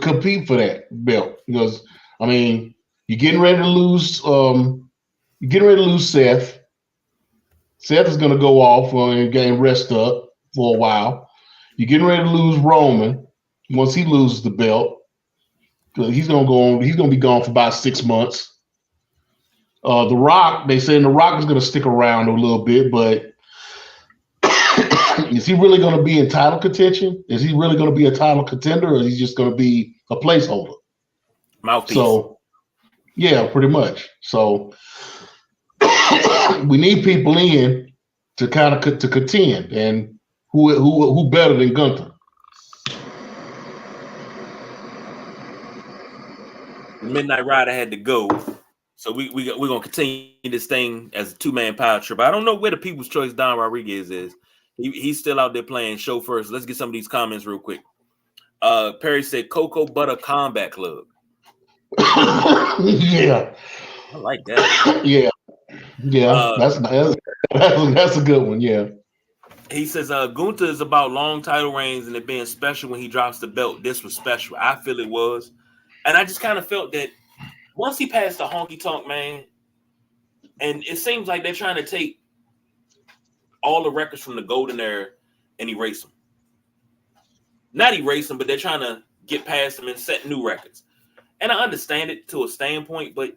compete for that belt because I mean you're getting ready to lose. You're getting ready to lose Seth. Seth is going to go off and get rest up for a while. You're getting ready to lose Roman once he loses the belt. He's going to go on. He's going to be gone for about 6 months. The Rock, they saying The Rock is going to stick around a little bit, but is he really going to be in title contention? Is he really going to be a title contender, or is he just going to be a placeholder? Mouthpiece. So, yeah, pretty much. So we need people in to kind of to contend, and who better than Gunther? Midnight Rider had to go, so we're gonna continue this thing as a 2-man power trip. I don't know where the People's Choice Don Rodriguez is. He's still out there playing show first. Let's get some of these comments real quick. Perry said Cocoa Butter Combat Club. Yeah, I like that. yeah, yeah. Uh, That's a good one. Yeah. he says Gunther is about long title reigns and it being special when he drops the belt. This was special. I feel it was. And I just kind of felt that once he passed the honky tonk man, and it seems like they're trying to take all the records from the golden era and erase them. Not erase them, but they're trying to get past them and set new records. And I understand it to a standpoint, but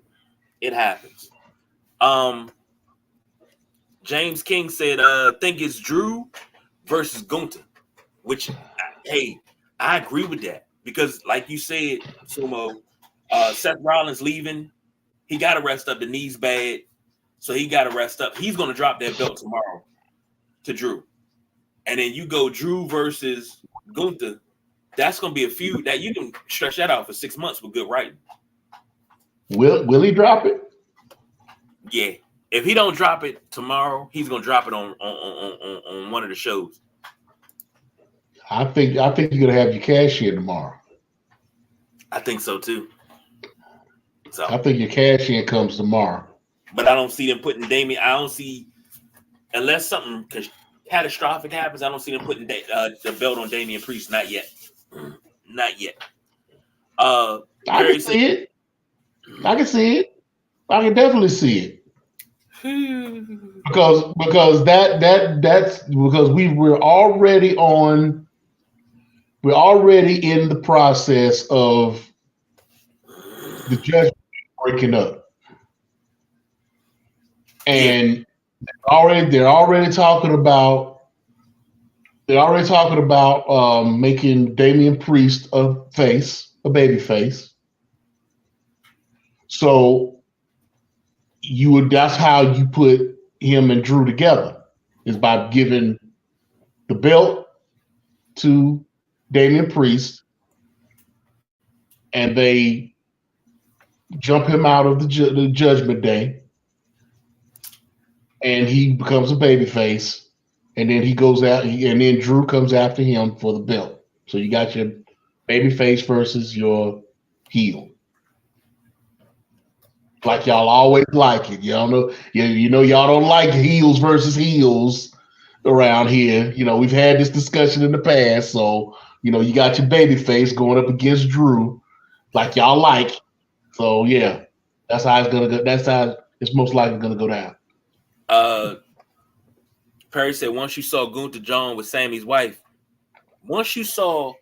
it happens. James King said, think it's Drew versus Gunther, which, hey, I agree with that. Because like you said, Sumo, Seth Rollins leaving, he got to rest up. The knee's bad, so he got to rest up. He's going to drop that belt tomorrow to Drew. And then you go Drew versus Gunther. That's going to be a feud that you can stretch that out for 6 months with good writing. Will he drop it? Yeah. If he don't drop it tomorrow, he's going to drop it on one of the shows. I think you're going to have your cash in tomorrow. I think so too. So I think your cash in comes tomorrow. But I don't see them putting Damien. I don't see, unless something catastrophic happens, I don't see them putting the belt on Damian Priest. Not yet. Not yet. I can see it. I can see it. I can definitely see it. because that's because we're already in the process of the judgment breaking up, and they're already talking about making Damian Priest a baby face. So that's how you put him and Drew together, is by giving the belt to Damian Priest, and they jump him out of the Judgment Day, and he becomes a babyface, and then he goes out, and then Drew comes after him for the belt. So you got your babyface versus your heel. Like y'all always like it. Y'all know, y'all don't like heels versus heels around here. We've had this discussion in the past. So, you got your baby face going up against Drew, like y'all like. So yeah, that's how it's gonna go. That's how it's most likely gonna go down. Perry said once you saw Gunther John with Sammy's wife, once you saw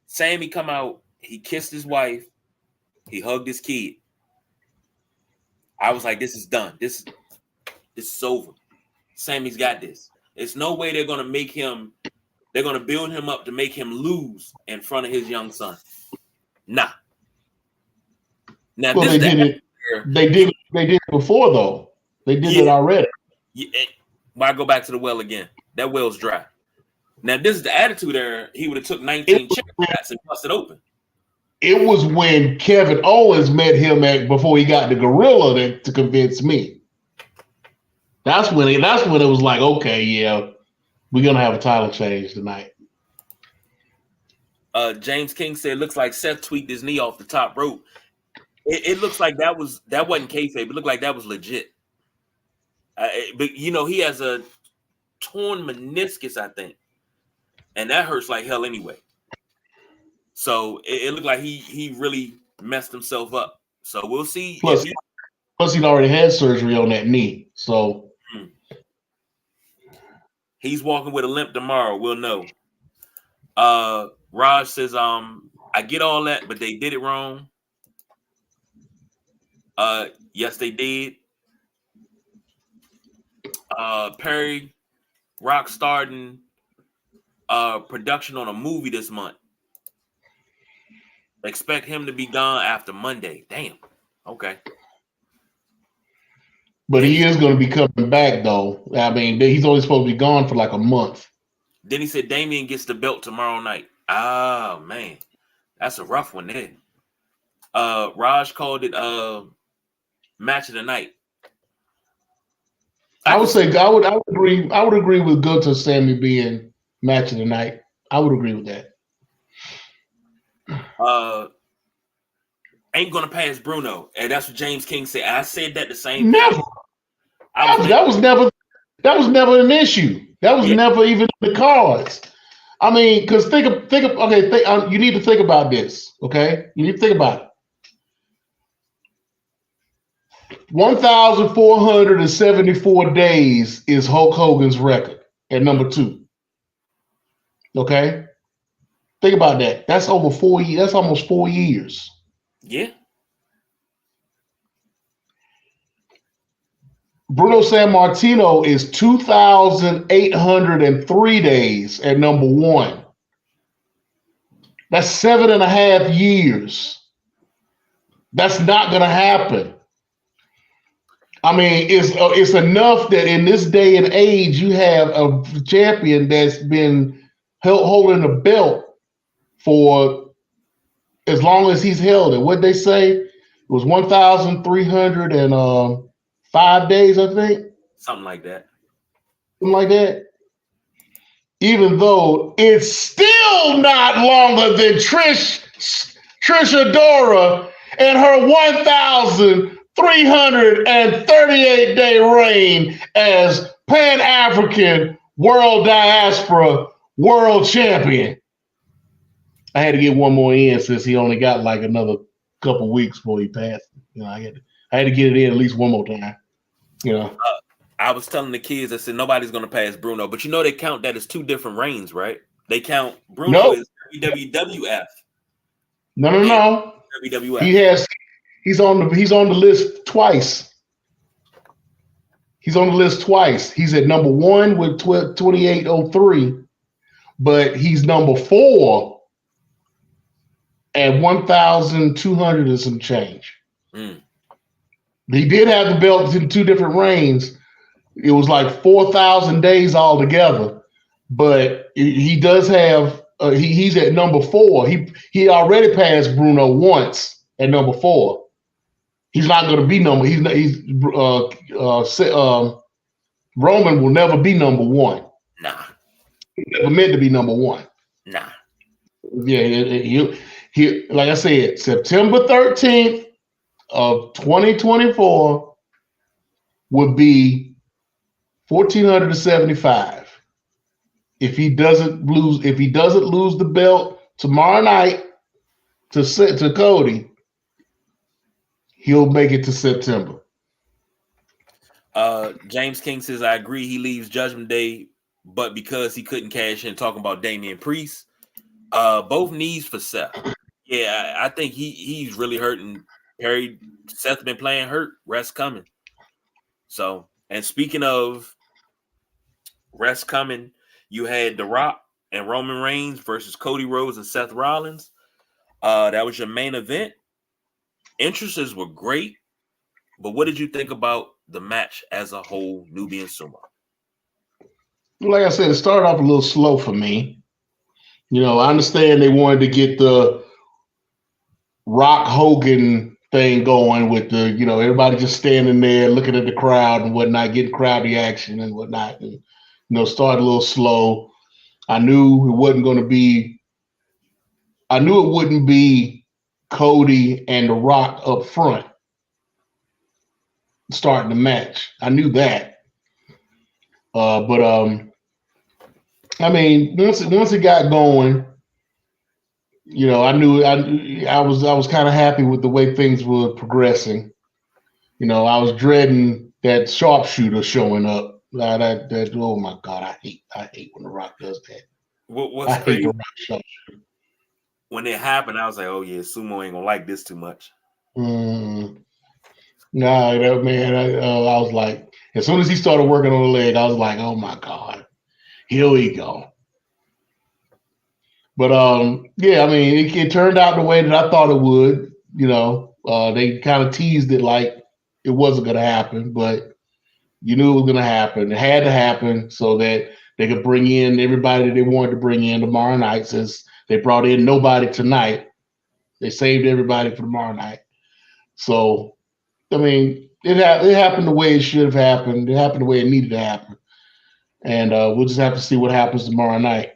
Sammy come out, he kissed his wife, he hugged his kid. I was like, this is done. This is over. Sammy's got this. There's no way they're going to build him up to make him lose in front of his young son. Nah. Now, well, they did it before, though. They did it already. Why go back to the well again? That well's dry. Now, this is the attitude era. He would have took 19 chicken shots and busted open. It was when Kevin Owens met him before he got the gorilla to convince me. That's when it was like, okay, yeah, we're gonna have a title change tonight. James King said, "Looks like Seth tweaked his knee off the top rope." It looks like that wasn't kayfabe. It looked like that was legit. But he has a torn meniscus, I think, and that hurts like hell anyway. So it looked like he really messed himself up. So we'll see. Plus he'd already had surgery on that knee. So he's walking with a limp tomorrow. We'll know. Raj says, I get all that, but they did it wrong. Yes, they did. Perry Rock starting production on a movie this month. Expect him to be gone after Monday. Damn. Okay. But he is going to be coming back, though. I mean, he's only supposed to be gone for like a month. Then he said Damien gets the belt tomorrow night. Oh, man. That's a rough one there. Raj called it match of the night. I would agree with Gunther Sammy being match of the night. I would agree with that. uh, ain't gonna pass Bruno, and that's what James King said. I said that the same Never. thing. That was never an issue. That was never even the cards. I mean, because you need to think about this. Okay, you need to think about it. 1,474 days is Hulk Hogan's record at number 2. Okay, think about that. That's over 4 years. That's almost 4 years. Yeah. Bruno Sammartino is 2,803 days at number 1. That's 7.5 years. That's not going to happen. I mean, it's enough that in this day and age, you have a champion that's been holding a belt for as long as he's held it. What'd they say? It was 1,305 days, I think. Something like that. Something like that. Even though it's still not longer than Trish Adora and her 1,338 day reign as Pan-African World Diaspora World Champion. I had to get one more in since he only got like another couple weeks before he passed. You know, I had to get it in at least one more time. You know. I was telling the kids, I said nobody's gonna pass Bruno, but you know they count that as 2 different reigns, right? They count Bruno as WWF. No. WWF. He's on the list twice. He's on the list twice. He's at number 1 with 2803, but he's number 4 at 1,200 and some change. He did have the belt in 2 different reigns. It was like 4,000 days altogether, but he does have. He's at number 4. He already passed Bruno once at number 4. He's not going to be number. Roman will never be number 1. Nah. He never meant to be number 1. Nah. Yeah, he like I said, September 13th of 2024 would be 1,475. If he doesn't lose the belt tomorrow night to Cody, he'll make it to September. James King says, I agree. He leaves Judgment Day, but because he couldn't cash in, talking about Damian Priest, both knees for Seth. Yeah, I think he's really hurting. Seth been playing hurt. Rest coming. So, and speaking of rest coming, you had The Rock and Roman Reigns versus Cody Rhodes and Seth Rollins. That was your main event. Entrances were great, but what did you think about the match as a whole, Nubian Sumo? Like I said, it started off a little slow for me. You know, I understand they wanted to get the Rock Hogan thing going with the, you know, everybody just standing there looking at the crowd and whatnot, getting crowd reaction and whatnot. And, you know, started a little slow. I knew it wouldn't be Cody and The Rock up front starting the match. I knew that. But I mean, once it got going, you know, I was kind of happy with the way things were progressing. You know, I was dreading that sharpshooter showing up. That oh my God, I hate when The Rock does that. What's crazy? The Rock sharpshooter. When it happened, I was like, oh yeah, Sumo ain't gonna like this too much. No, man, I was like, as soon as he started working on the leg, I was like, oh my God, here we go. But yeah, I mean, it turned out the way that I thought it would. You know, they kind of teased it like it wasn't going to happen, but you knew it was going to happen. It had to happen so that they could bring in everybody that they wanted to bring in tomorrow night. Since they brought in nobody tonight, they saved everybody for tomorrow night. So, I mean, it happened the way it should have happened. It happened the way it needed to happen, and we'll just have to see what happens tomorrow night.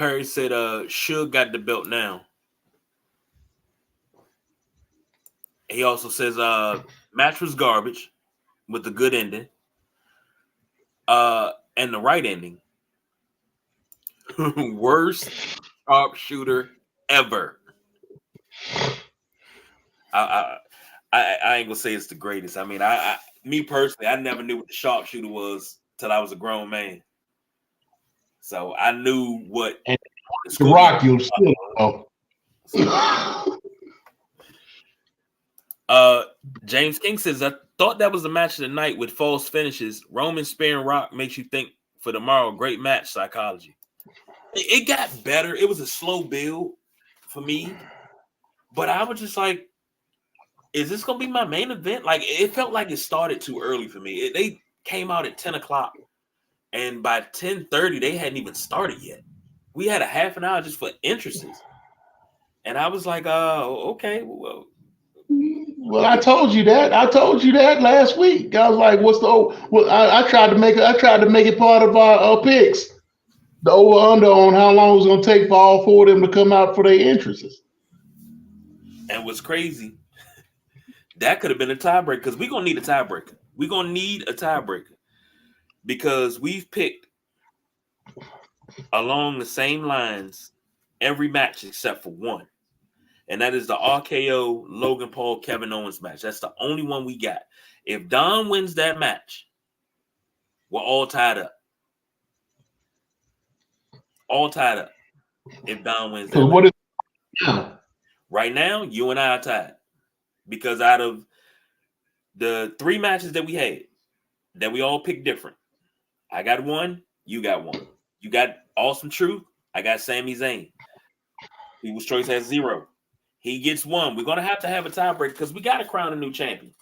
Perry said, Suge got the belt now. He also says, match was garbage with the good ending. And the right ending. Worst sharpshooter ever. I ain't gonna say it's the greatest. I mean, me personally, I never knew what the sharpshooter was till I was a grown man. So I knew what and the Rock you'll still know. James King says, I thought that was the match of the night with false finishes. Roman spearing Rock makes you think for tomorrow. Great match psychology. It got better. It was a slow build for me, but I was just like, is this gonna be my main event? Like, it felt like it started too early for me. They came out at 10 o'clock, and by 10:30 they hadn't even started yet. We had a half an hour just for entrances, and I was like, okay, well, I told you that. I told you that last week. I was like, "What's the?" Well, I tried to make it. I tried to make it part of our picks. The over under on how long it was going to take for all four of them to come out for their entrances. And what's crazy, that could have been a tiebreaker because we're gonna need a tiebreaker. We're gonna need a tiebreaker because we've picked along the same lines every match except for one. And that is the RKO Logan Paul Kevin Owens match. That's the only one we got. If Don wins that match, we're all tied up. All tied up. If Don wins that match. Right now, you and I are tied. Because out of the 3 matches that we had, that we all picked different. I got 1, you got 1. You got Awesome Truth, I got Sami Zayn. People's Choice has 0. He gets 1. We're gonna have a tiebreaker because we gotta crown a new champion.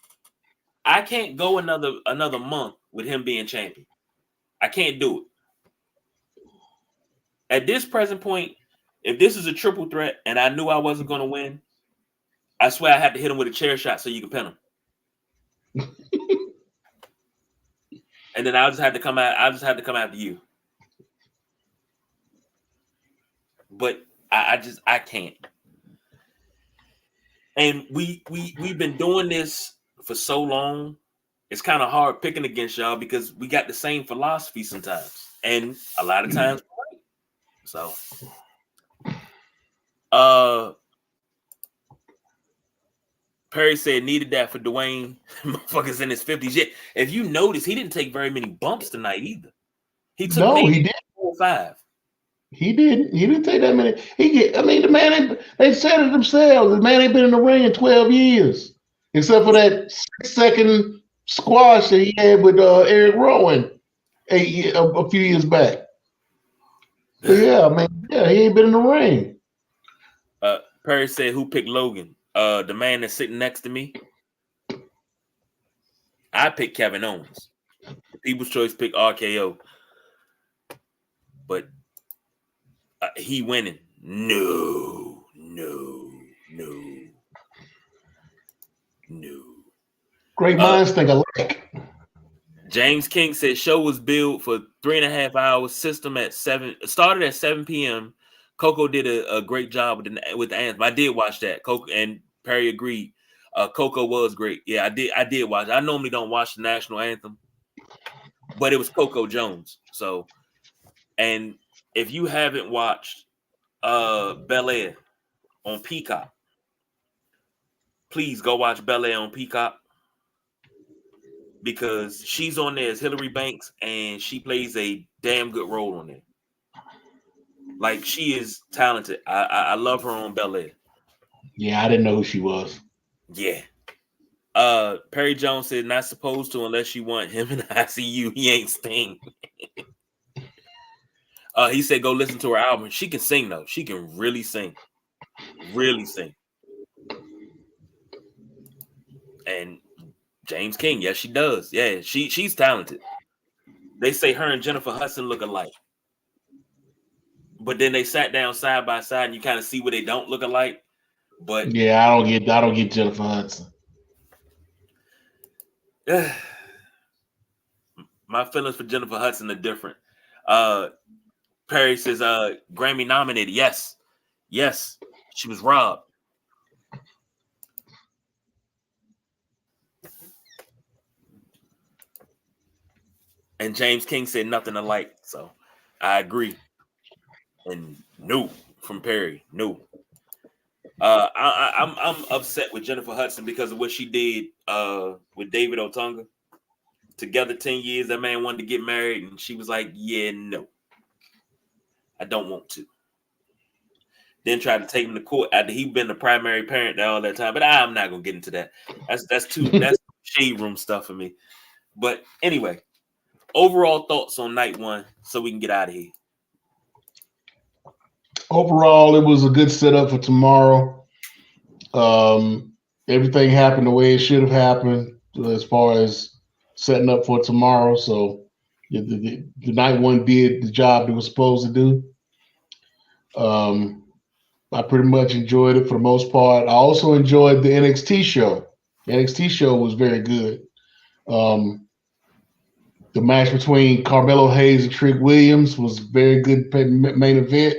I can't go another month with him being champion. I can't do it. At this present point, if this is a triple threat and I knew I wasn't gonna win, I swear I had to hit him with a chair shot so you can pin him. And then I'll just have to come after you. But I can't. And we've been doing this for so long. It's kind of hard picking against y'all because we got the same philosophy sometimes. And a lot of times so Perry said needed that for Dwayne. Motherfuckers in his 50s. Yeah. If you notice, he didn't take very many bumps tonight either. He took he did 4 or 5. He didn't. He didn't take that many. The man. They said it themselves. The man ain't been in the ring in 12 years, except for that 6-second squash that he had with Eric Rowan a few years back. But he ain't been in the ring. Perry said, "Who picked Logan? The man that's sitting next to me. I picked Kevin Owens. People's Choice picked RKO, but." He winning. No. Great minds think alike. James King said show was billed for 3.5 hours. System at 7. Started at 7 p.m. Coco did a great job with the anthem. I did watch that. Coco and Perry agreed. Coco was great. Yeah, I did watch. I normally don't watch the national anthem, but it was Coco Jones. So, and if you haven't watched Bel Air on Peacock, please go watch Bel Air on Peacock because she's on there as Hillary Banks and she plays a damn good role on there. Like, she is talented. I love her on Bel Air. Yeah, I didn't know who she was. Yeah. Perry Jones said not supposed to unless you want him in ICU. He ain't Sting. He said go listen to her album. She can sing though. She can really sing. Really sing. And James King, yes, she does. Yeah, she's talented. They say her and Jennifer Hudson look alike. But then they sat down side by side and you kind of see where they don't look alike. But yeah, I don't get Jennifer Hudson. My feelings for Jennifer Hudson are different. Perry says, Grammy nominated. Yes. She was robbed. And James King said nothing alike. So I agree. And no from Perry. No. I'm upset with Jennifer Hudson because of what she did with David Otunga. Together 10 years, that man wanted to get married, and she was like, yeah, no. I don't want to. Then tried to take him to court after he'd been the primary parent all that time. But I'm not gonna get into that. That's shade room stuff for me. But anyway, overall thoughts on night one, so we can get out of here. Overall, it was a good setup for tomorrow. Everything happened the way it should have happened as far as setting up for tomorrow. So the night one did the job it was supposed to do. I pretty much enjoyed it for the most part. I also enjoyed the NXT show. The NXT show was very good. The match between Carmelo Hayes and Trick Williams was very good main event.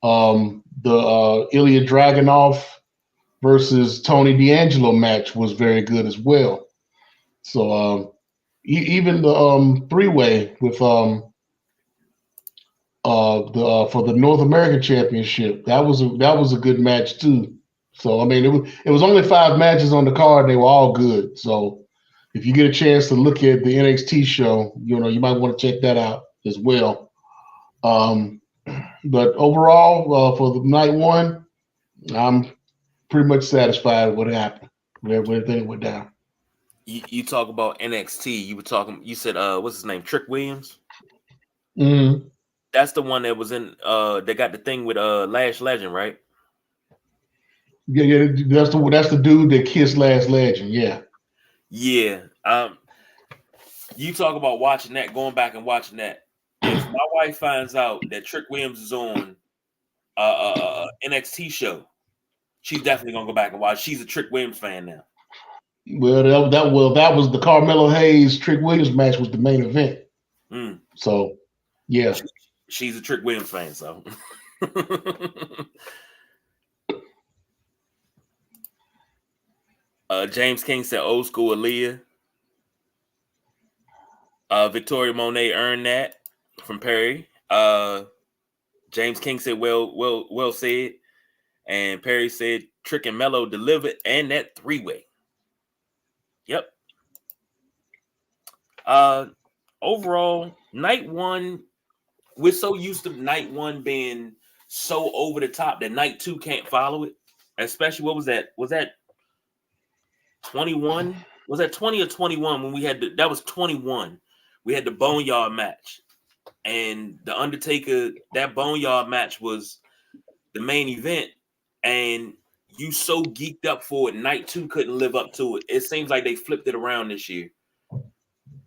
The Ilya Dragunov versus Tony D'Angelo match was very good as well. So even the three-way with for the North American Championship, that was a good match too. So I mean, it was only 5 matches on the card. They were all good. So if you get a chance to look at the NXT show, you might want to check that out as well. But overall, for the night one, I'm pretty much satisfied with what happened. Everything went down. You talk about NXT. You said what's his name? Trick Williams. Mm-hmm. That's the one that was in. They got the thing with Lash Legend, right? Yeah. That's the dude that kissed Lash Legend. Yeah. Yeah. You talk about watching that, going back and watching that. If my wife finds out that Trick Williams is on NXT show, she's definitely gonna go back and watch. She's a Trick Williams fan now. Well, that was the Carmelo Hayes Trick Williams match was the main event. So, yeah, she's a Trick Williams fan. So, James King said old school Aaliyah. Victoria Monet earned that from Perry. James King said, well said. And Perry said, Trick and Mello delivered and that 3-way. Yep. Overall, night one, we're so used to night one being so over the top that night two can't follow it. Especially, what was that? Was that 21? Was that 20 or 21 when we had that was 21. We had the Boneyard match. And the Undertaker, that Boneyard match was the main event. And you so geeked up for it, night two couldn't live up to it. It seems like they flipped it around this year.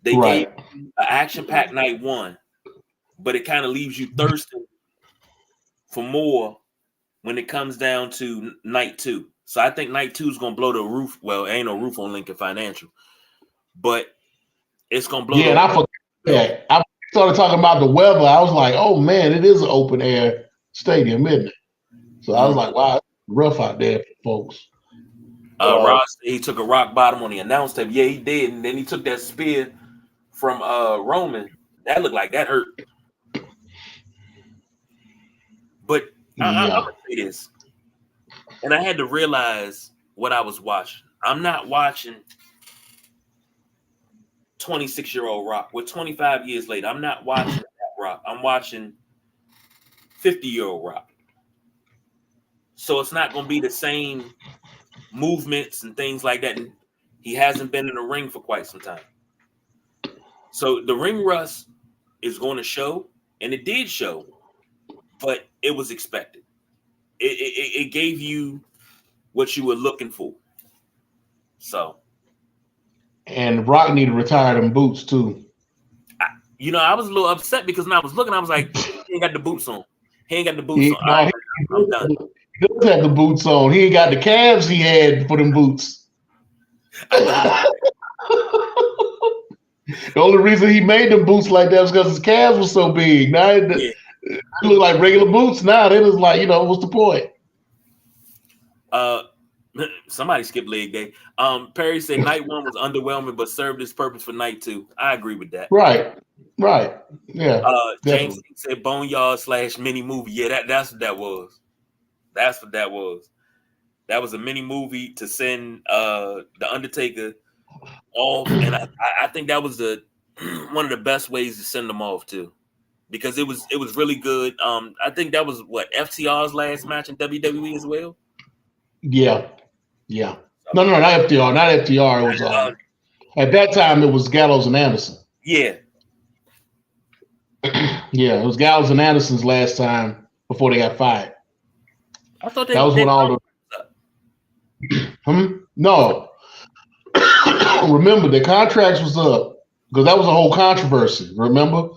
They gave an action-packed night one, but it kind of leaves you thirsty for more when it comes down to night two. So I think night two is going to blow the roof. Well, ain't no roof on Lincoln Financial, but it's going to blow. Yeah, and I forgot that. I started talking about the weather. I was like, oh man, it is an open air stadium, isn't it? So I was like, wow, it's rough out there for folks. Ross, he took a rock bottom on the announce table. Yeah, he did. And then he took that spear from Roman. That looked like that hurt. But I'm going to say this. And I had to realize what I was watching. I'm not watching 26-year-old Rock. We're 25 years later. I'm not watching that Rock. I'm watching 50-year-old Rock. So it's not going to be the same movements and things like that. And he hasn't been in the ring for quite some time. So the ring rust is going to show, and it did show, but it was expected. It gave you what you were looking for. So. And Rock need to retire them boots too. I was a little upset because when I was looking, I was like, he ain't got the boots on. He ain't got the boots on. I'm done. He does have the boots on. He ain't got the calves he had for them boots. The only reason he made them boots like that was because his calves were so big. Now They look like regular boots now. They just like, what's the point? Somebody skipped leg day. Perry said night one was underwhelming, but served its purpose for night two. I agree with that. Right. Yeah. James said Boneyard / mini movie. Yeah, that's what that was. That's what that was. That was a mini movie to send the Undertaker off, and I think that was one of the best ways to send them off too, because it was really good. I think that was what FTR's last match in WWE as well. Yeah. No, not FTR. Not FTR. It was at that time it was Gallows and Anderson. Yeah. Yeah, it was Gallows and Anderson's last time before they got fired. I thought that was when all the no. Remember, the contracts was up because that was a whole controversy. Remember,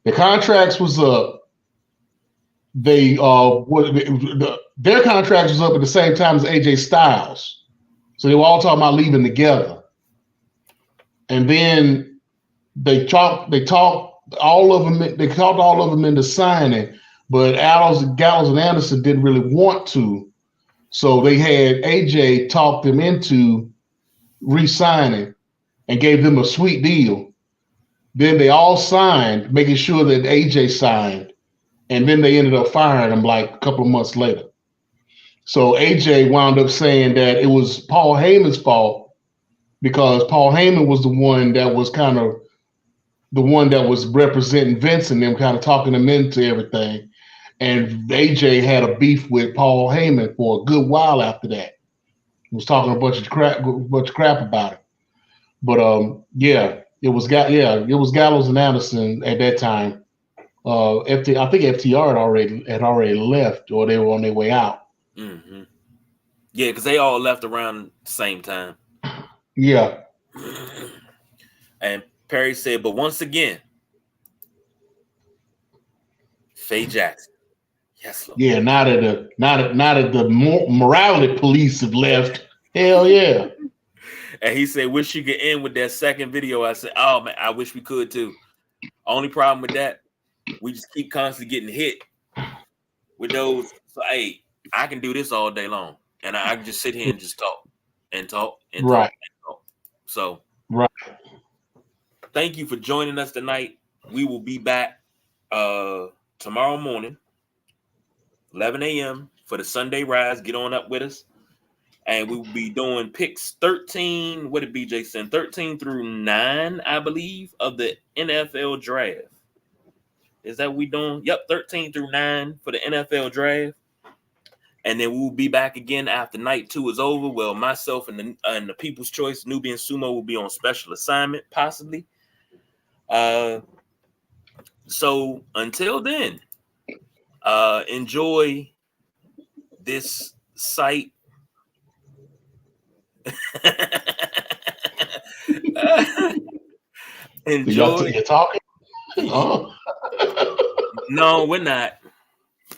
the contracts was up. They their contracts was up at the same time as AJ Styles, so they were all talking about leaving together. And then they talked all of them. They talked all of them into signing, but Gallows and Anderson didn't really want to, so they had AJ talk them into re-signing and gave them a sweet deal. Then they all signed, making sure that AJ signed, and then they ended up firing him like a couple of months later. So AJ wound up saying that it was Paul Heyman's fault because Paul Heyman was the one that was representing Vince and them, kind of talking them into everything. And AJ had a beef with Paul Heyman for a good while after that. He was talking a bunch of crap about it. But it was Gallows and Anderson at that time. I think FTR had already left, or they were on their way out. Mm-hmm. Yeah, because they all left around the same time. Yeah. And Perry said, but once again, Faye Jackson. Yes, Lord. Yeah, now that the morality police have left. Hell yeah. And he said, wish you could end with that second video. I said, oh man, I wish we could too. Only problem with that, we just keep constantly getting hit with those. So hey, I can do this all day long. And I can just sit here and just talk and talk and talk and talk. So right. Thank you for joining us tonight. We will be back tomorrow morning, 11 a.m. for the Sunday Rise. Get on up with us. And we will be doing picks 13. What did BJ send? 13 through 9, I believe, of the NFL draft. Is that what we doing? Yep, 13 through 9 for the NFL draft. And then we'll be back again after night 2 is over. Well, myself and the People's Choice, Nubian Sumo, will be on special assignment, possibly. So until then, enjoy this site. Enjoy. You're talking? Oh. No, we're not.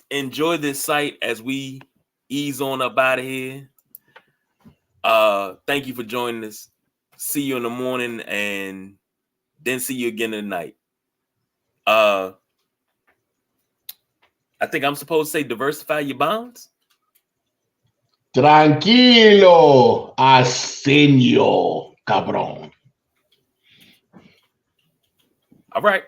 Enjoy this site as we ease on up out of here. Thank you for joining us. See you in the morning and then see you again at night. I think I'm supposed to say diversify your bonds. Tranquilo, Arsenio, cabrón. All right.